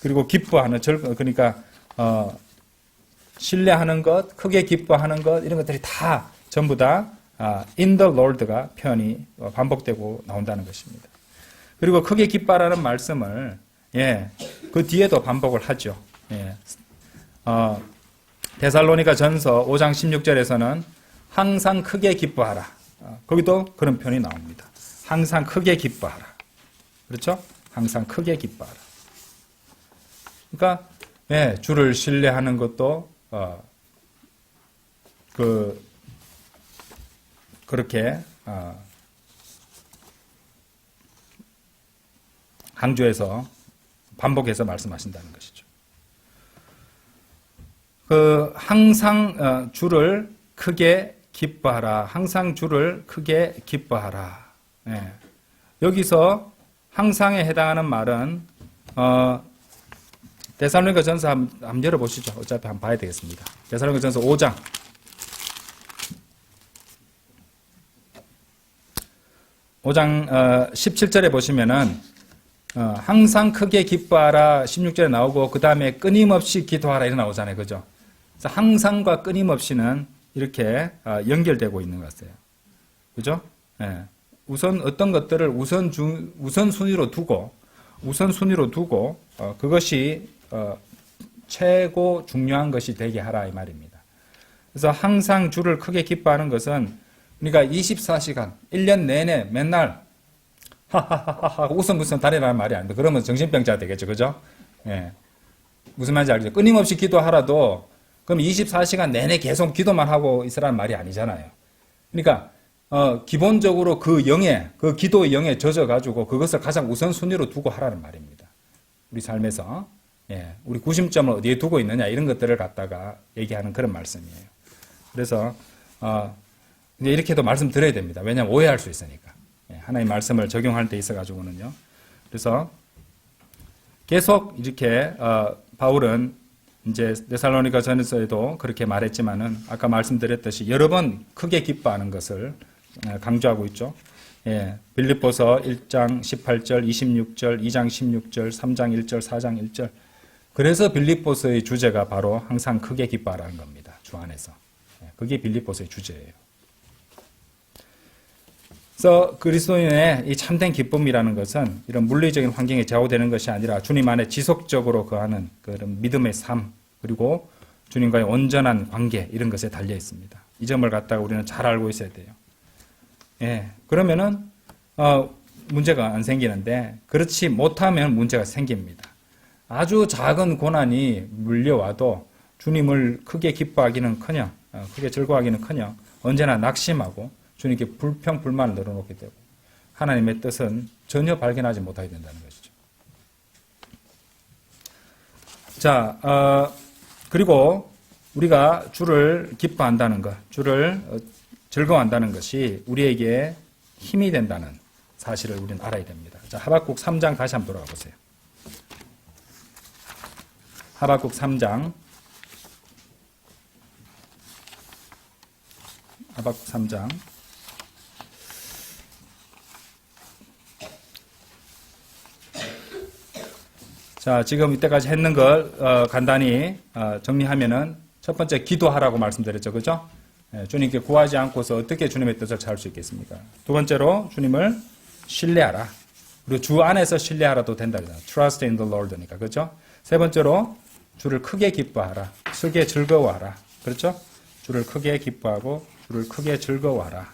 그리고 기뻐하는, 그러니까, 신뢰하는 것, 크게 기뻐하는 것, 이런 것들이 다, 전부 다, in the Lord가 표현이 반복되고 나온다는 것입니다. 그리고 크게 기뻐하라는 말씀을, 그 뒤에도 반복을 하죠. 데살로니가 전서 5장 16절에서는 항상 크게 기뻐하라. 거기도 그런 표현이 나옵니다. 항상 크게 기뻐하라. 그렇죠? 항상 크게 기뻐하라. 그러니까, 주를 신뢰하는 것도, 그렇게, 강조해서, 반복해서 말씀하신다는 것이죠. 항상, 주를 크게 기뻐하라. 항상 주를 크게 기뻐하라. 여기서 항상에 해당하는 말은, 데살로니가 전서 한번 열어보시죠. 어차피 한번 봐야 되겠습니다. 데살로니가 전서 5장. 5장 17절에 보시면은 항상 크게 기뻐하라 16절에 나오고 그 다음에 끊임없이 기도하라 이렇게 나오잖아요. 그죠? 그래서 항상과 끊임없이는 이렇게 연결되고 있는 것 같아요. 그죠? 우선 어떤 것들을 우선순위로 두고 그것이 최고 중요한 것이 되게 하라 이 말입니다. 그래서 항상 주를 크게 기뻐하는 것은 그러니까 24시간 1년 내내 맨날 하하하하 웃음 다니라는 말이 아닌데 그러면 정신병자 되겠죠. 그죠? 무슨 말인지 알겠죠? 끊임없이 기도하라도 그럼 24시간 내내 계속 기도만 하고 있으라는 말이 아니잖아요. 그러니까 기본적으로 그 기도의 영에 젖어가지고 그것을 가장 우선순위로 두고 하라는 말입니다. 우리 삶에서. 우리 구심점을 어디에 두고 있느냐, 이런 것들을 갖다가 얘기하는 그런 말씀이에요. 그래서, 이제 이렇게도 말씀드려야 됩니다. 왜냐하면 오해할 수 있으니까. 하나님 말씀을 적용할 때 있어가지고는요. 그래서 계속 이렇게, 바울은 이제 데살로니가 전서에도 그렇게 말했지만은 아까 말씀드렸듯이 여러 번 크게 기뻐하는 것을 강조하고 있죠. 빌립보서 1장 18절, 26절, 2장 16절, 3장 1절, 4장 1절. 그래서 빌립보서의 주제가 바로 항상 크게 기뻐하라는 겁니다. 주 안에서. 그게 빌립보서의 주제예요. 그래서 그리스도인의 이 참된 기쁨이라는 것은 이런 물리적인 환경에 좌우되는 것이 아니라 주님 안에 지속적으로 거하는 그런 믿음의 삶, 그리고 주님과의 온전한 관계, 이런 것에 달려 있습니다. 이 점을 갖다가 우리는 잘 알고 있어야 돼요. 그러면은, 문제가 안 생기는데, 그렇지 못하면 문제가 생깁니다. 아주 작은 고난이 물려와도 주님을 크게 기뻐하기는 커녕, 크게 즐거워하기는 커녕, 언제나 낙심하고 주님께 불평, 불만을 늘어놓게 되고, 하나님의 뜻은 전혀 발견하지 못하게 된다는 것이죠. 자, 그리고 우리가 주를 기뻐한다는 것, 주를 즐거워한다는 것이 우리에게 힘이 된다는 사실을 우리는 알아야 됩니다. 자, 하박국 3장 다시 한번 돌아가 보세요. 하박국 3장. 하박국 3장. 자, 지금 이때까지 했는 걸 간단히 정리하면은 첫 번째 기도하라고 말씀드렸죠. 그죠? 주님께 구하지 않고서 어떻게 주님의 뜻을 찾을 수 있겠습니까? 두 번째로 주님을 신뢰하라. 그리고 주 안에서 신뢰하라도 된다. Trust in the Lord니까. 그렇죠? 세 번째로 주를 크게 기뻐하라. 크게 즐거워하라. 그렇죠? 주를 크게 기뻐하고 주를 크게 즐거워하라.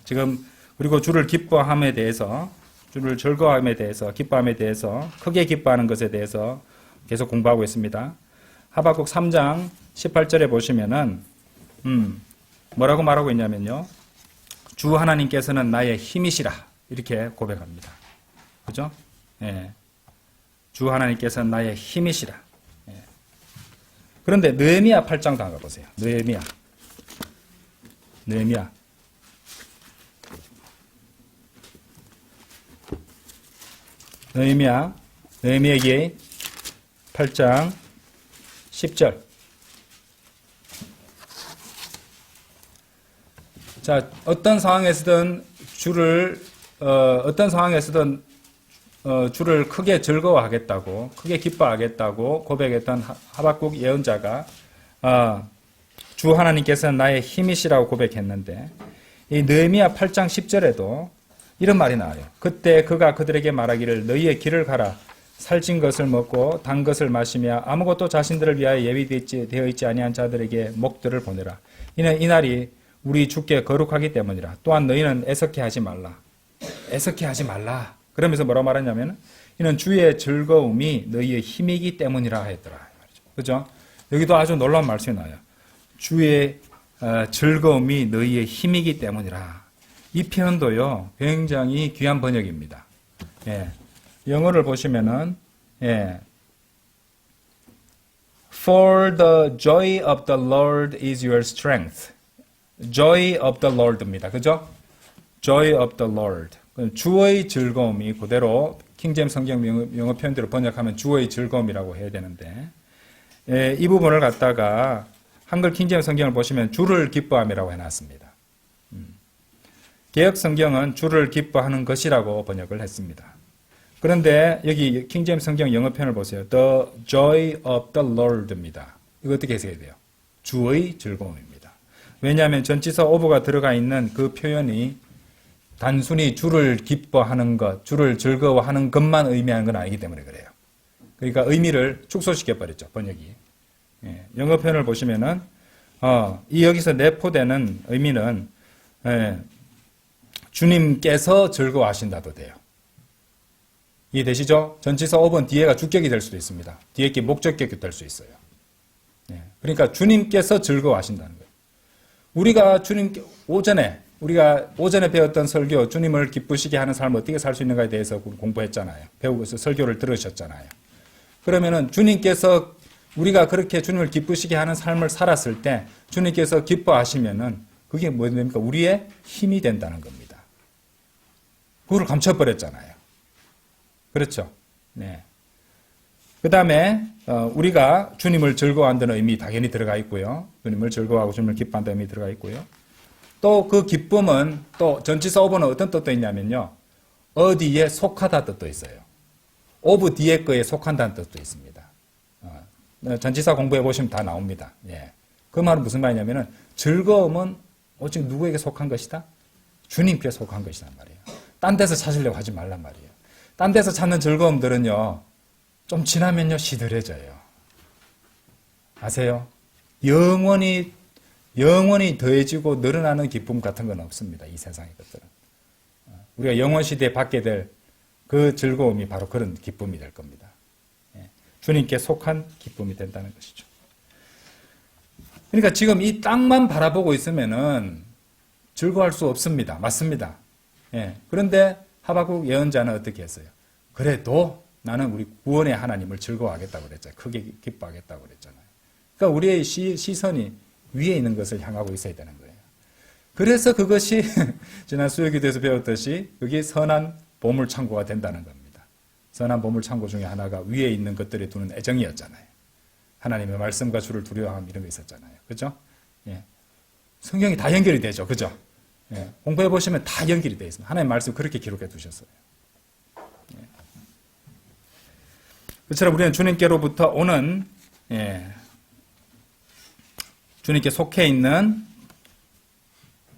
지금 그리고 주를 기뻐함에 대해서 주를 즐거워함에 대해서 기뻐함에 대해서 크게 기뻐하는 것에 대해서 계속 공부하고 있습니다. 하박국 3장 18절에 보시면은 뭐라고 말하고 있냐면요. 주 하나님께서는 나의 힘이시라 이렇게 고백합니다. 그죠? 예. 주 하나님께서는 나의 힘이시라. 예. 그런데 느헤미야 8장도 한번 가보세요. 느헤미야. 느헤미야기 8장 10절. 자, 어떤 상황에서든 주를 크게 즐거워하겠다고, 크게 기뻐하겠다고 고백했던 하박국 예언자가 주 하나님께서는 나의 힘이시라고 고백했는데, 이 느헤미야 8장 10절에도 이런 말이 나와요. 그때 그가 그들에게 말하기를 너희의 길을 가라. 살찐 것을 먹고 단 것을 마시며 아무것도 자신들을 위하여 예비되어 있지 아니한 자들에게 목들을 보내라. 이는 이날이 우리 주께 거룩하기 때문이라. 또한 너희는 애석해 하지 말라. 애석해 하지 말라. 그러면서 뭐라고 말하냐면 이는 주의 즐거움이 너희의 힘이기 때문이라 했더라. 그죠? 여기도 아주 놀라운 말씀이 나와요. 주의 즐거움이 너희의 힘이기 때문이라. 이 표현도요, 굉장히 귀한 번역입니다. 예. 영어를 보시면은, 예. For the joy of the Lord is your strength. Joy of the Lord입니다. 그죠? Joy of the Lord. 주의 즐거움이 그대로 킹제임스 성경 영어 표현대로 번역하면 주의 즐거움이라고 해야 되는데, 예, 이 부분을 갖다가 한글 킹제임스 성경을 보시면 주를 기뻐함이라고 해놨습니다. 개역 성경은 주를 기뻐하는 것이라고 번역을 했습니다. 그런데 여기 킹제임스 성경 영어 표현을 보세요. The joy of the Lord입니다. 이거 어떻게 해석해야 돼요? 주의 즐거움입니다. 왜냐하면 전치사 of가 들어가 있는 그 표현이 단순히 주를 기뻐하는 것, 주를 즐거워하는 것만 의미하는 건 아니기 때문에 그래요. 그러니까 의미를 축소시켜버렸죠, 번역이. 예, 영어 표현을 보시면은, 이 여기서 내포되는 의미는, 주님께서 즐거워하신다도 돼요. 이해되시죠? 전치사 of은 뒤에가 주격이 될 수도 있습니다. 뒤에 게 목적격이 될 수 있어요. 예, 그러니까 주님께서 즐거워하신다는 거예요. 우리가 오전에 배웠던 설교, 주님을 기쁘시게 하는 삶을 어떻게 살 수 있는가에 대해서 공부했잖아요. 배우고서 설교를 들으셨잖아요. 그러면은 주님께서 우리가 그렇게 주님을 기쁘시게 하는 삶을 살았을 때 주님께서 기뻐하시면은 그게 뭐됩니까? 우리의 힘이 된다는 겁니다. 그걸 감춰버렸잖아요. 그렇죠? 네. 그 다음에 우리가 주님을 즐거워한다는 의미 당연히 들어가 있고요. 주님을 즐거워하고 주님을 기뻐한다는 의미 들어가 있고요. 또 그 기쁨은 또 전치사 오브는 어떤 뜻도 있냐면요. 어디에 속하다 뜻도 있어요. 오브 뒤에 거에 속한다는 뜻도 있습니다. 전치사 공부해 보시면 다 나옵니다. 예. 그 말은 무슨 말이냐면은 즐거움은 오직 누구에게 속한 것이다? 주님께 속한 것이란 말이에요. 딴 데서 찾으려고 하지 말란 말이에요. 딴 데서 찾는 즐거움들은요. 좀 지나면요. 시들해져요. 아세요? 영원히 더해지고 늘어나는 기쁨 같은 건 없습니다. 이 세상의 것들은. 우리가 영원 시대에 받게 될 그 즐거움이 바로 그런 기쁨이 될 겁니다. 주님께 속한 기쁨이 된다는 것이죠. 그러니까 지금 이 땅만 바라보고 있으면은 즐거워할 수 없습니다. 맞습니다. 그런데 하박국 예언자는 어떻게 했어요? 그래도 나는 우리 구원의 하나님을 즐거워하겠다고 그랬잖아요. 크게 기뻐하겠다고 그랬잖아요. 그러니까 우리의 시선이 위에 있는 것을 향하고 있어야 되는 거예요. 그래서 그것이 지난 수요기도에서 배웠듯이 그게 선한 보물창고가 된다는 겁니다. 선한 보물창고 중에 하나가 위에 있는 것들에 두는 애정이었잖아요. 하나님의 말씀과 주를 두려워함 이런 거 있었잖아요. 그죠? 예. 성경이 다 연결이 되죠. 그죠? 예. 공부해 보시면 다 연결이 되어 있습니다. 하나님의 말씀 그렇게 기록해 두셨어요. 예. 그처럼 우리는 주님께로부터 오는 주님께 속해 있는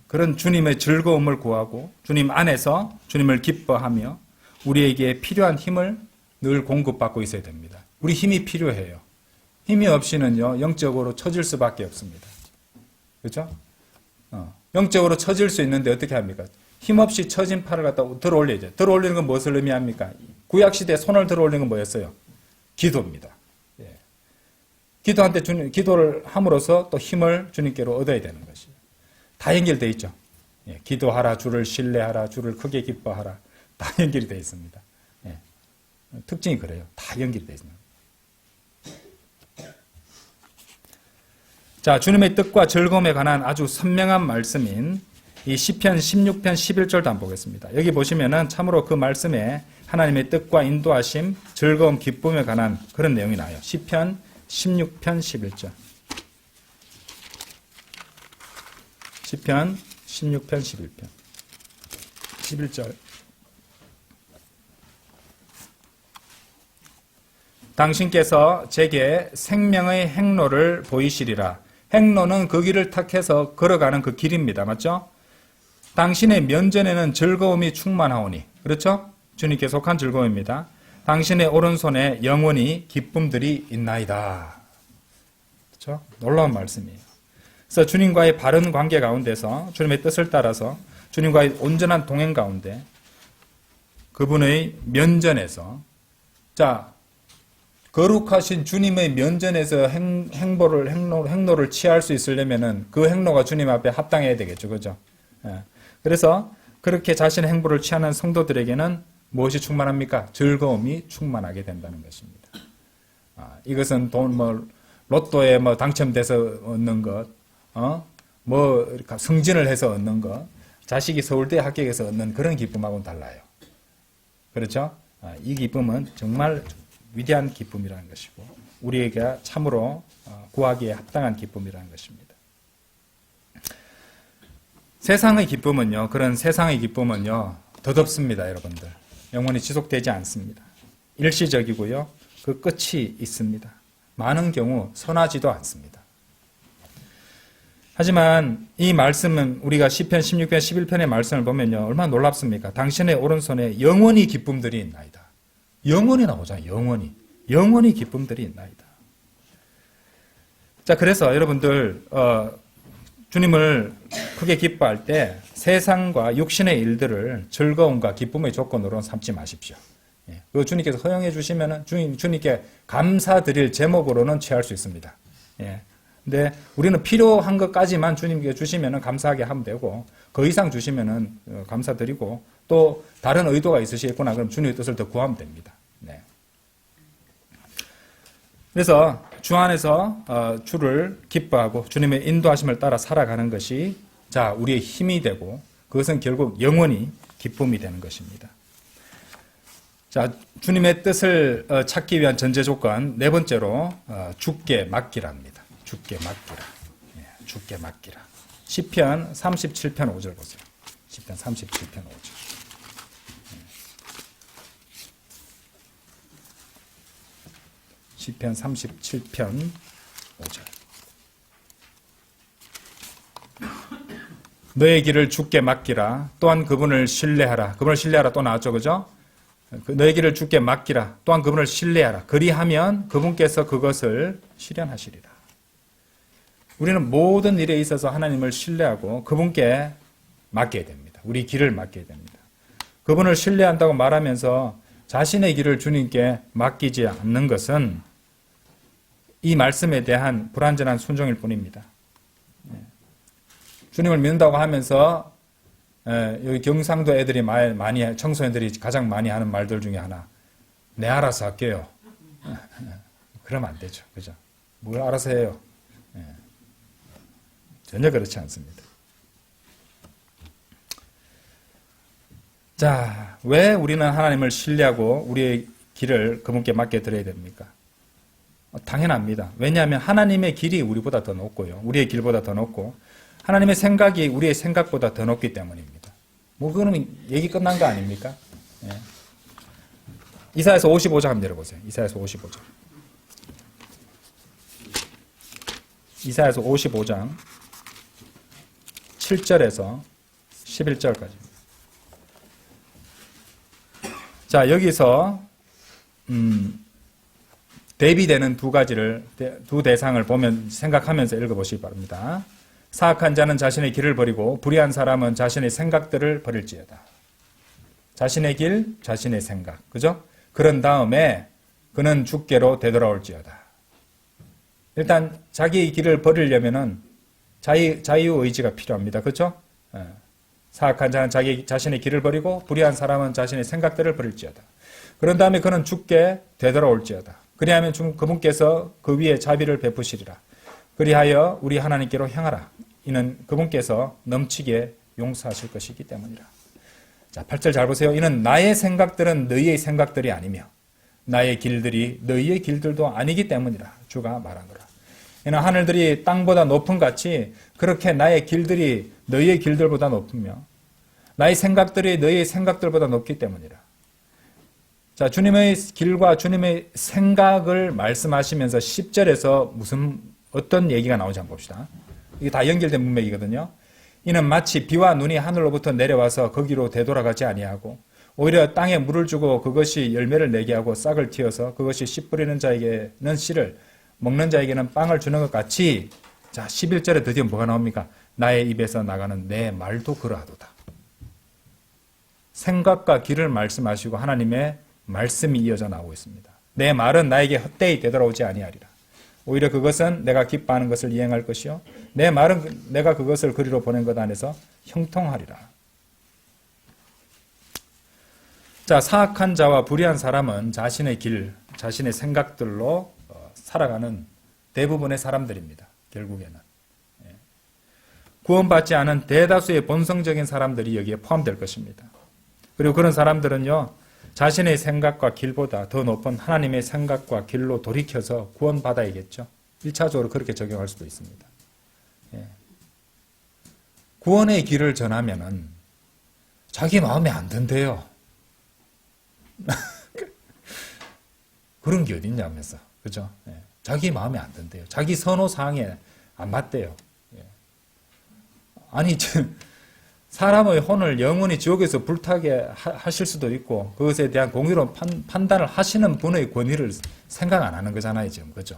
그런 주님의 즐거움을 구하고 주님 안에서 주님을 기뻐하며 우리에게 필요한 힘을 늘 공급받고 있어야 됩니다. 우리 힘이 필요해요. 힘이 없이는요 영적으로 처질 수밖에 없습니다. 그죠? 영적으로 처질 수 있는데 어떻게 합니까? 힘없이 처진 팔을 갖다 들어 올려야죠. 들어 올리는 건 무엇을 의미합니까? 구약시대에 손을 들어 올리는 건 뭐였어요? 기도입니다. 예. 기도를 함으로써 또 힘을 주님께로 얻어야 되는 것이에요. 다 연결되어 있죠. 예. 기도하라, 주를 신뢰하라, 주를 크게 기뻐하라. 다 연결이 되어 있습니다. 예. 특징이 그래요. 다 연결이 되어 있습니다. 자, 주님의 뜻과 즐거움에 관한 아주 선명한 말씀인 이 시편 16편 11절도 한번 보겠습니다. 여기 보시면은 참으로 그 말씀에 하나님의 뜻과 인도하심, 즐거움, 기쁨에 관한 그런 내용이 나와요. 시편 16편 11절. 시편 16편 11절. 당신께서 제게 생명의 행로를 보이시리라. 행로는 그 길을 탁해서 걸어가는 그 길입니다. 맞죠? 당신의 면전에는 즐거움이 충만하오니. 그렇죠? 주님께 속한 즐거움입니다. 당신의 오른손에 영원히 기쁨들이 있나이다. 그렇죠? 놀라운 말씀이에요. 그래서 주님과의 바른 관계 가운데서 주님의 뜻을 따라서 주님과의 온전한 동행 가운데 그분의 면전에서 자 거룩하신 주님의 면전에서 행로를 취할 수 있으려면은 그 행로가 주님 앞에 합당해야 되겠죠. 그죠? 예. 그래서 그렇게 자신의 행보를 취하는 성도들에게는 무엇이 충만합니까? 즐거움이 충만하게 된다는 것입니다. 이것은 로또에 당첨돼서 얻는 것, 승진을 해서 얻는 것, 자식이 서울대 합격해서 얻는 그런 기쁨하고는 달라요. 그렇죠? 이 기쁨은 정말 위대한 기쁨이라는 것이고 우리에게 참으로 구하기에 합당한 기쁨이라는 것입니다. 세상의 기쁨은요, 그런 세상의 기쁨은요, 덧없습니다, 여러분들. 영원히 지속되지 않습니다. 일시적이고요, 그 끝이 있습니다. 많은 경우 선하지도 않습니다. 하지만 이 말씀은 우리가 시편 16편 11편의 말씀을 보면요, 얼마나 놀랍습니까? 당신의 오른손에 영원히 기쁨들이 있나이다. 영원히 나오잖아요. 영원히 기쁨들이 있나이다. 자, 그래서 여러분들 주님을 크게 기뻐할 때 세상과 육신의 일들을 즐거움과 기쁨의 조건으로 삼지 마십시오. 그 주님께서 허용해 주시면은 주님께 감사드릴 제목으로는 취할 수 있습니다. 근데 우리는 필요한 것까지만 주님께 주시면은 감사하게 하면 되고 그 이상 주시면은 감사드리고 또 다른 의도가 있으시겠구나 그럼 주님의 뜻을 더 구하면 됩니다. 네. 그래서 주 안에서 주를 기뻐하고 주님의 인도하심을 따라 살아가는 것이 자 우리의 힘이 되고 그것은 결국 영원히 기쁨이 되는 것입니다. 자 주님의 뜻을 찾기 위한 전제 조건 네 번째로 주께 맡기라입니다. 주께 맡기라. 주께 맡기라. 시편 37편 5절 보세요. 시편 37편 5절. 시편 37편 5절. 너의 길을 주께 맡기라. 또한 그분을 신뢰하라. 그분을 신뢰하라 또 나왔죠. 그죠? 너의 길을 주께 맡기라. 또한 그분을 신뢰하라. 그리하면 그분께서 그것을 실현하시리라. 우리는 모든 일에 있어서 하나님을 신뢰하고 그분께 맡겨야 됩니다. 우리 길을 맡겨야 됩니다. 그분을 신뢰한다고 말하면서 자신의 길을 주님께 맡기지 않는 것은 이 말씀에 대한 불완전한 순종일 뿐입니다. 주님을 믿는다고 하면서 여기 경상도 애들이 청소년들이 가장 많이 하는 말들 중에 하나 내 알아서 할게요. 그러면 안 되죠. 그죠? 뭘 알아서 해요. 전혀 그렇지 않습니다. 자, 왜 우리는 하나님을 신뢰하고 우리의 길을 그분께 맡겨드려야 됩니까? 당연합니다. 왜냐하면 하나님의 길이 우리보다 더 높고요. 우리의 길보다 더 높고 하나님의 생각이 우리의 생각보다 더 높기 때문입니다. 그거는 얘기 끝난 거 아닙니까? 이사야서 55장 한번 열어보세요. 이사야서 55장. 이사야서 55장 7절에서 11절까지. 자, 여기서 대비되는 두 대상을 보면 생각하면서 읽어보시기 바랍니다. 사악한 자는 자신의 길을 버리고 불의한 사람은 자신의 생각들을 버릴지어다. 자신의 길, 자신의 생각. 그죠? 그런 다음에 그는 주께로 되돌아올지어다. 일단 자기의 길을 버리려면은 자유의지가 필요합니다. 그죠? 사악한 자는 자신의 길을 버리고 불의한 사람은 자신의 생각들을 버릴지어다. 그런 다음에 그는 주께 되돌아올지어다. 그리하면 그분께서 그 위에 자비를 베푸시리라. 그리하여 우리 하나님께로 향하라. 이는 그분께서 넘치게 용서하실 것이기 때문이라. 자, 8절 잘 보세요. 이는 나의 생각들은 너희의 생각들이 아니며 나의 길들이 너희의 길들도 아니기 때문이라. 주가 말하노라. 이는 하늘들이 땅보다 높은 같이 그렇게 나의 길들이 너희의 길들보다 높으며 나의 생각들이 너희의 생각들보다 높기 때문이라. 자, 주님의 길과 주님의 생각을 말씀하시면서 10절에서 어떤 얘기가 나오지 한번 봅시다. 이게 다 연결된 문맥이거든요. 이는 마치 비와 눈이 하늘로부터 내려와서 거기로 되돌아가지 아니하고 오히려 땅에 물을 주고 그것이 열매를 내게 하고 싹을 틔어서 그것이 씨 뿌리는 자에게는 씨를 먹는 자에게는 빵을 주는 것 같이. 자, 11절에 드디어 뭐가 나옵니까? 나의 입에서 나가는 내 말도 그러하도다. 생각과 길을 말씀하시고 하나님의 말씀이 이어져 나오고 있습니다. 내 말은 나에게 헛되이 되돌아오지 아니하리라. 오히려 그것은 내가 기뻐하는 것을 이행할 것이요 내 말은 내가 그것을 그리로 보낸 것 안에서 형통하리라. 자, 사악한 자와 불의한 사람은 자신의 길, 자신의 생각들로 살아가는 대부분의 사람들입니다. 결국에는. 구원받지 않은 대다수의 본성적인 사람들이 여기에 포함될 것입니다. 그리고 그런 사람들은요, 자신의 생각과 길보다 더 높은 하나님의 생각과 길로 돌이켜서 구원받아야겠죠. 1차적으로 그렇게 적용할 수도 있습니다. 구원의 길을 전하면은 자기 마음에 안 든대요. 그런 게 어딨냐면서. 그죠? 자기 마음에 안 든대요. 자기 선호사항에 안 맞대요. 아니, 사람의 혼을 영원히 지옥에서 불타게 하실 수도 있고 그것에 대한 공의로운 판단을 하시는 분의 권위를 생각 안 하는 거잖아요, 지금. 그죠?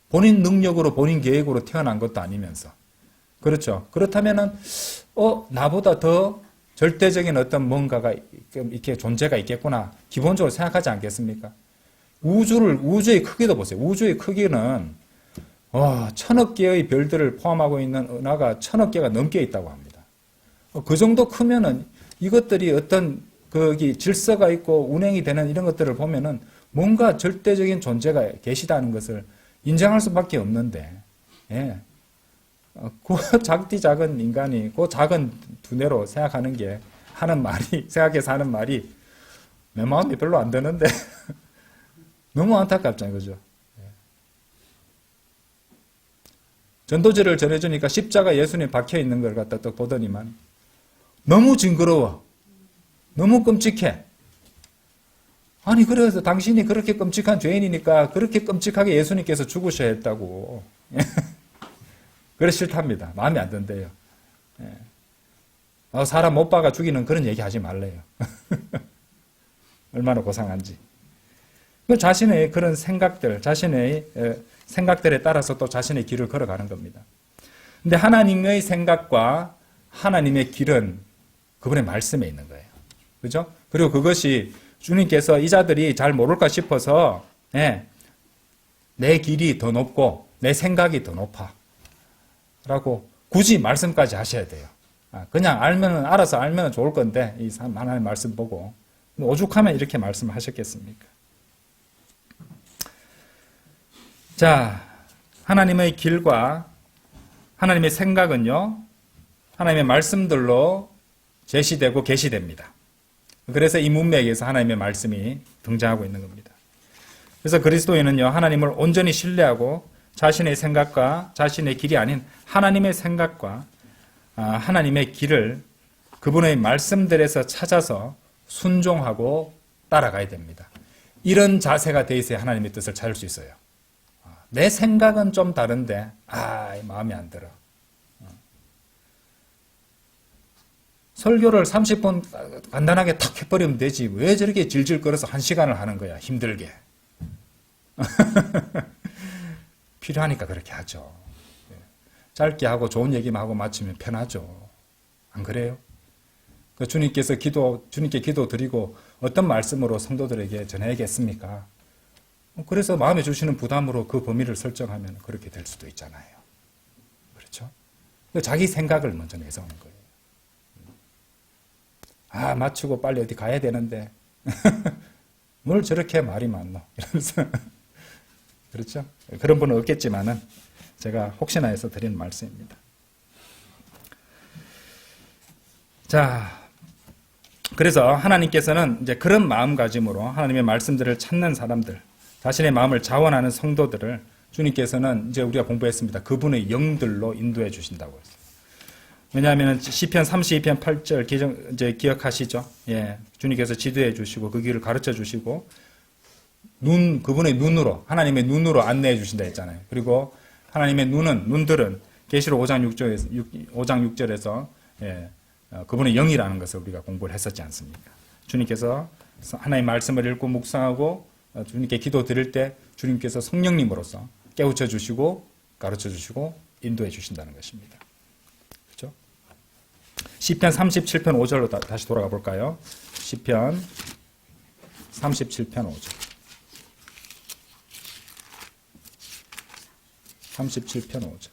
본인 능력으로 본인 계획으로 태어난 것도 아니면서. 그렇죠? 그렇다면은 나보다 더 절대적인 어떤 뭔가가 이렇게 존재가 있겠구나 기본적으로 생각하지 않겠습니까? 우주의 크기도 보세요. 우주의 크기는 1000억 개의 별들을 포함하고 있는 은하가 1000억 개가 넘게 있다고 합니다. 그 정도 크면은 이것들이 어떤 거기 질서가 있고 운행이 되는 이런 것들을 보면은 뭔가 절대적인 존재가 계시다는 것을 인정할 수밖에 없는데, 그 작디 작은 인간이 그 작은 두뇌로 생각하는 게 생각해서 하는 말이 내 마음이 별로 안 드는데 너무 안타깝잖아요, 그죠? 전도지를 전해주니까 십자가 예수님 박혀 있는 걸 갖다 또 보더니만 너무 징그러워. 너무 끔찍해. 아니, 그래서 당신이 그렇게 끔찍한 죄인이니까 그렇게 끔찍하게 예수님께서 죽으셔야 했다고. 그래 싫답니다. 마음에 안 든대요. 사람 못 박아 죽이는 그런 얘기 하지 말래요. 얼마나 고상한지. 자신의 그런 생각들, 자신의 생각들에 따라서 또 자신의 길을 걸어가는 겁니다. 근데 하나님의 생각과 하나님의 길은 그분의 말씀에 있는 거예요. 그죠? 그리고 그것이 주님께서 이 자들이 잘 모를까 싶어서 내 길이 더 높고 내 생각이 더 높아 라고 굳이 말씀까지 하셔야 돼요. 그냥 알아서 알면 좋을 건데 이 하나님의 말씀 보고 오죽하면 이렇게 말씀하셨겠습니까? 자, 하나님의 길과 하나님의 생각은요, 하나님의 말씀들로 제시되고 계시됩니다. 그래서 이 문맥에서 하나님의 말씀이 등장하고 있는 겁니다. 그래서 그리스도인은요, 하나님을 온전히 신뢰하고 자신의 생각과 자신의 길이 아닌 하나님의 생각과 하나님의 길을 그분의 말씀들에서 찾아서 순종하고 따라가야 됩니다. 이런 자세가 돼 있어야 하나님의 뜻을 찾을 수 있어요. 내 생각은 좀 다른데 마음에 안 들어. 설교를 30분 간단하게 탁 해버리면 되지. 왜 저렇게 질질 끌어서 1시간을 하는 거야, 힘들게. 필요하니까 그렇게 하죠. 짧게 하고 좋은 얘기만 하고 마치면 편하죠. 안 그래요? 주님께 기도 드리고 어떤 말씀으로 성도들에게 전해야겠습니까? 그래서 마음에 주시는 부담으로 그 범위를 설정하면 그렇게 될 수도 있잖아요. 그렇죠? 자기 생각을 먼저 내세우는 거예요. 마치고 빨리 어디 가야 되는데 뭘 저렇게 말이 많노? 이러면서 그렇죠? 그런 분은 없겠지만은 제가 혹시나 해서 드리는 말씀입니다. 자, 그래서 하나님께서는 이제 그런 마음가짐으로 하나님의 말씀들을 찾는 사람들, 자신의 마음을 자원하는 성도들을 주님께서는 이제 우리가 공부했습니다. 그분의 영들로 인도해 주신다고 했어요. 왜냐하면 시편 32편 8절 이제 기억하시죠? 예, 주님께서 지도해 주시고 그 길을 가르쳐 주시고 그분의 눈으로 하나님의 눈으로 안내해 주신다 했잖아요. 그리고 하나님의 눈들은 계시록 5장 6절에서 예, 그분의 영이라는 것을 우리가 공부를 했었지 않습니까? 주님께서 하나님의 말씀을 읽고 묵상하고 주님께 기도 드릴 때 주님께서 성령님으로서 깨우쳐 주시고 가르쳐 주시고 인도해 주신다는 것입니다. 그렇죠? 시편 37편 5절로 다시 돌아가 볼까요? 시편 37편 5절. 37편 5절.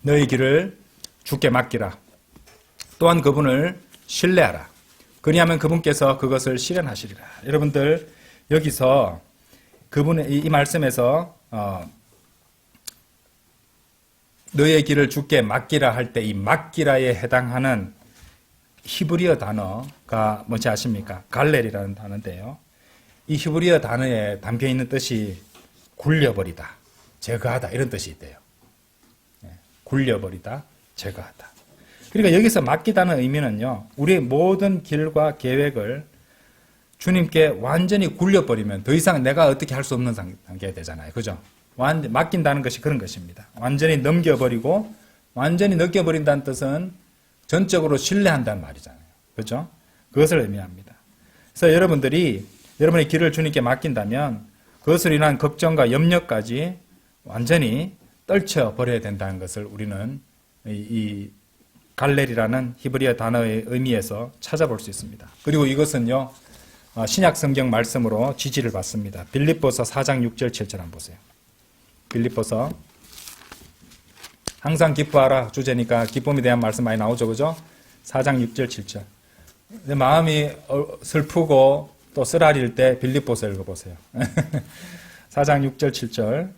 너희 길을 주께 맡기라. 또한 그분을 신뢰하라. 그리하면 그분께서 그것을 실현하시리라. 여러분들 여기서 그분의 이 말씀에서 너희의 길을 주께 맡기라 할 때 이 맡기라에 해당하는 히브리어 단어가 뭔지 아십니까? 갈렐이라는 단어인데요. 이 히브리어 단어에 담겨 있는 뜻이 굴려버리다, 제거하다 이런 뜻이 있대요. 굴려버리다, 제거하다. 그러니까 여기서 맡기다는 의미는요, 우리의 모든 길과 계획을 주님께 완전히 굴려버리면 더 이상 내가 어떻게 할 수 없는 단계가 되잖아요. 그죠? 맡긴다는 것이 그런 것입니다. 완전히 넘겨버리고, 완전히 넘겨버린다는 뜻은 전적으로 신뢰한다는 말이잖아요. 그죠? 그것을 의미합니다. 그래서 여러분들이 여러분의 길을 주님께 맡긴다면 그것으로 인한 걱정과 염려까지 완전히 떨쳐버려야 된다는 것을 우리는 이 갈렐이라는 히브리어 단어의 의미에서 찾아볼 수 있습니다. 그리고 이것은요, 신약 성경 말씀으로 지지를 받습니다. 빌립보서 4장 6절 7절 한번 보세요. 빌립보서 항상 기뻐하라 주제니까 기쁨에 대한 말씀 많이 나오죠. 그죠? 4장 6절 7절. 마음이 슬프고 또 쓰라릴 때 빌립보서 읽어보세요. 4장 6절 7절.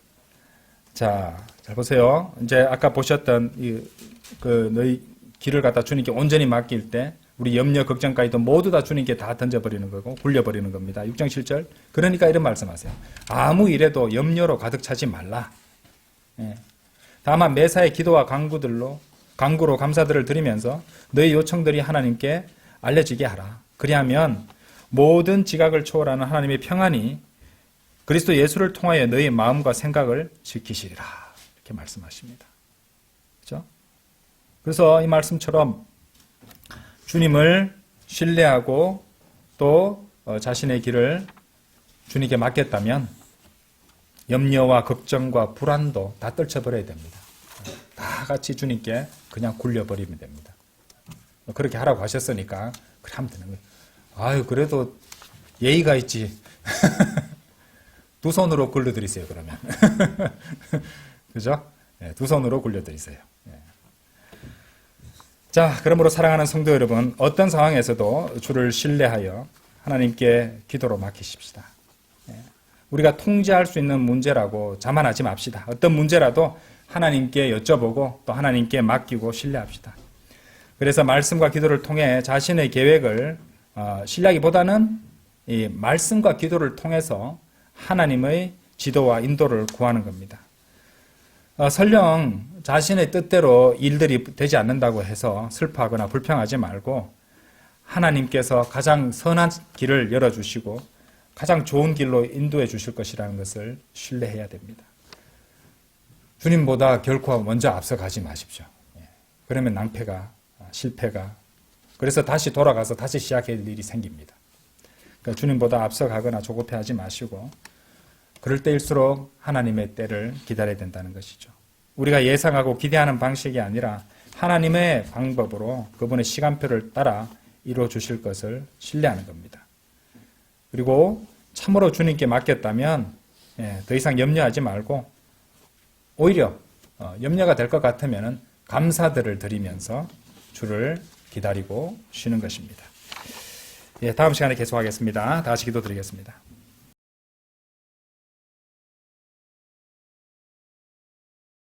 자, 잘 보세요. 이제 아까 보셨던 너희 길을 갖다 주님께 온전히 맡길 때 우리 염려 걱정까지도 모두 다 주님께 다 던져버리는 거고 굴려버리는 겁니다. 6장 7절. 그러니까 이런 말씀하세요. 아무 일에도 염려로 가득 차지 말라. 예. 다만 매사의 기도와 간구로 감사들을 드리면서 너희 요청들이 하나님께 알려지게 하라. 그리하면 모든 지각을 초월하는 하나님의 평안이 그리스도 예수를 통하여 너희 마음과 생각을 지키시리라. 이렇게 말씀하십니다. 그렇죠? 그래서 이 말씀처럼 주님을 신뢰하고 또 자신의 길을 주님께 맡겼다면 염려와 걱정과 불안도 다 떨쳐버려야 됩니다. 다 같이 주님께 그냥 굴려버리면 됩니다. 그렇게 하라고 하셨으니까 그래 하면 되는 거예요. 아유, 그래도 예의가 있지. 두 손으로 굴려드리세요, 그러면. 그죠? 네, 두 손으로 굴려드리세요. 네. 자, 그러므로 사랑하는 성도 여러분, 어떤 상황에서도 주를 신뢰하여 하나님께 기도로 맡기십시다. 네. 우리가 통제할 수 있는 문제라고 자만하지 맙시다. 어떤 문제라도 하나님께 여쭤보고 또 하나님께 맡기고 신뢰합시다. 그래서 말씀과 기도를 통해 자신의 계획을 신뢰하기보다는 이 말씀과 기도를 통해서 하나님의 지도와 인도를 구하는 겁니다. 설령 자신의 뜻대로 일들이 되지 않는다고 해서 슬퍼하거나 불평하지 말고 하나님께서 가장 선한 길을 열어주시고 가장 좋은 길로 인도해 주실 것이라는 것을 신뢰해야 됩니다. 주님보다 결코 먼저 앞서가지 마십시오. 그러면 낭패가, 실패가, 그래서 다시 돌아가서 다시 시작할 일이 생깁니다. 그러니까 주님보다 앞서가거나 조급해하지 마시고 그럴 때일수록 하나님의 때를 기다려야 된다는 것이죠. 우리가 예상하고 기대하는 방식이 아니라 하나님의 방법으로 그분의 시간표를 따라 이루어 주실 것을 신뢰하는 겁니다. 그리고 참으로 주님께 맡겼다면 더 이상 염려하지 말고 오히려 염려가 될 것 같으면 감사들을 드리면서 주를 기다리고 쉬는 것입니다. 다음 시간에 계속하겠습니다. 다 같이 기도드리겠습니다.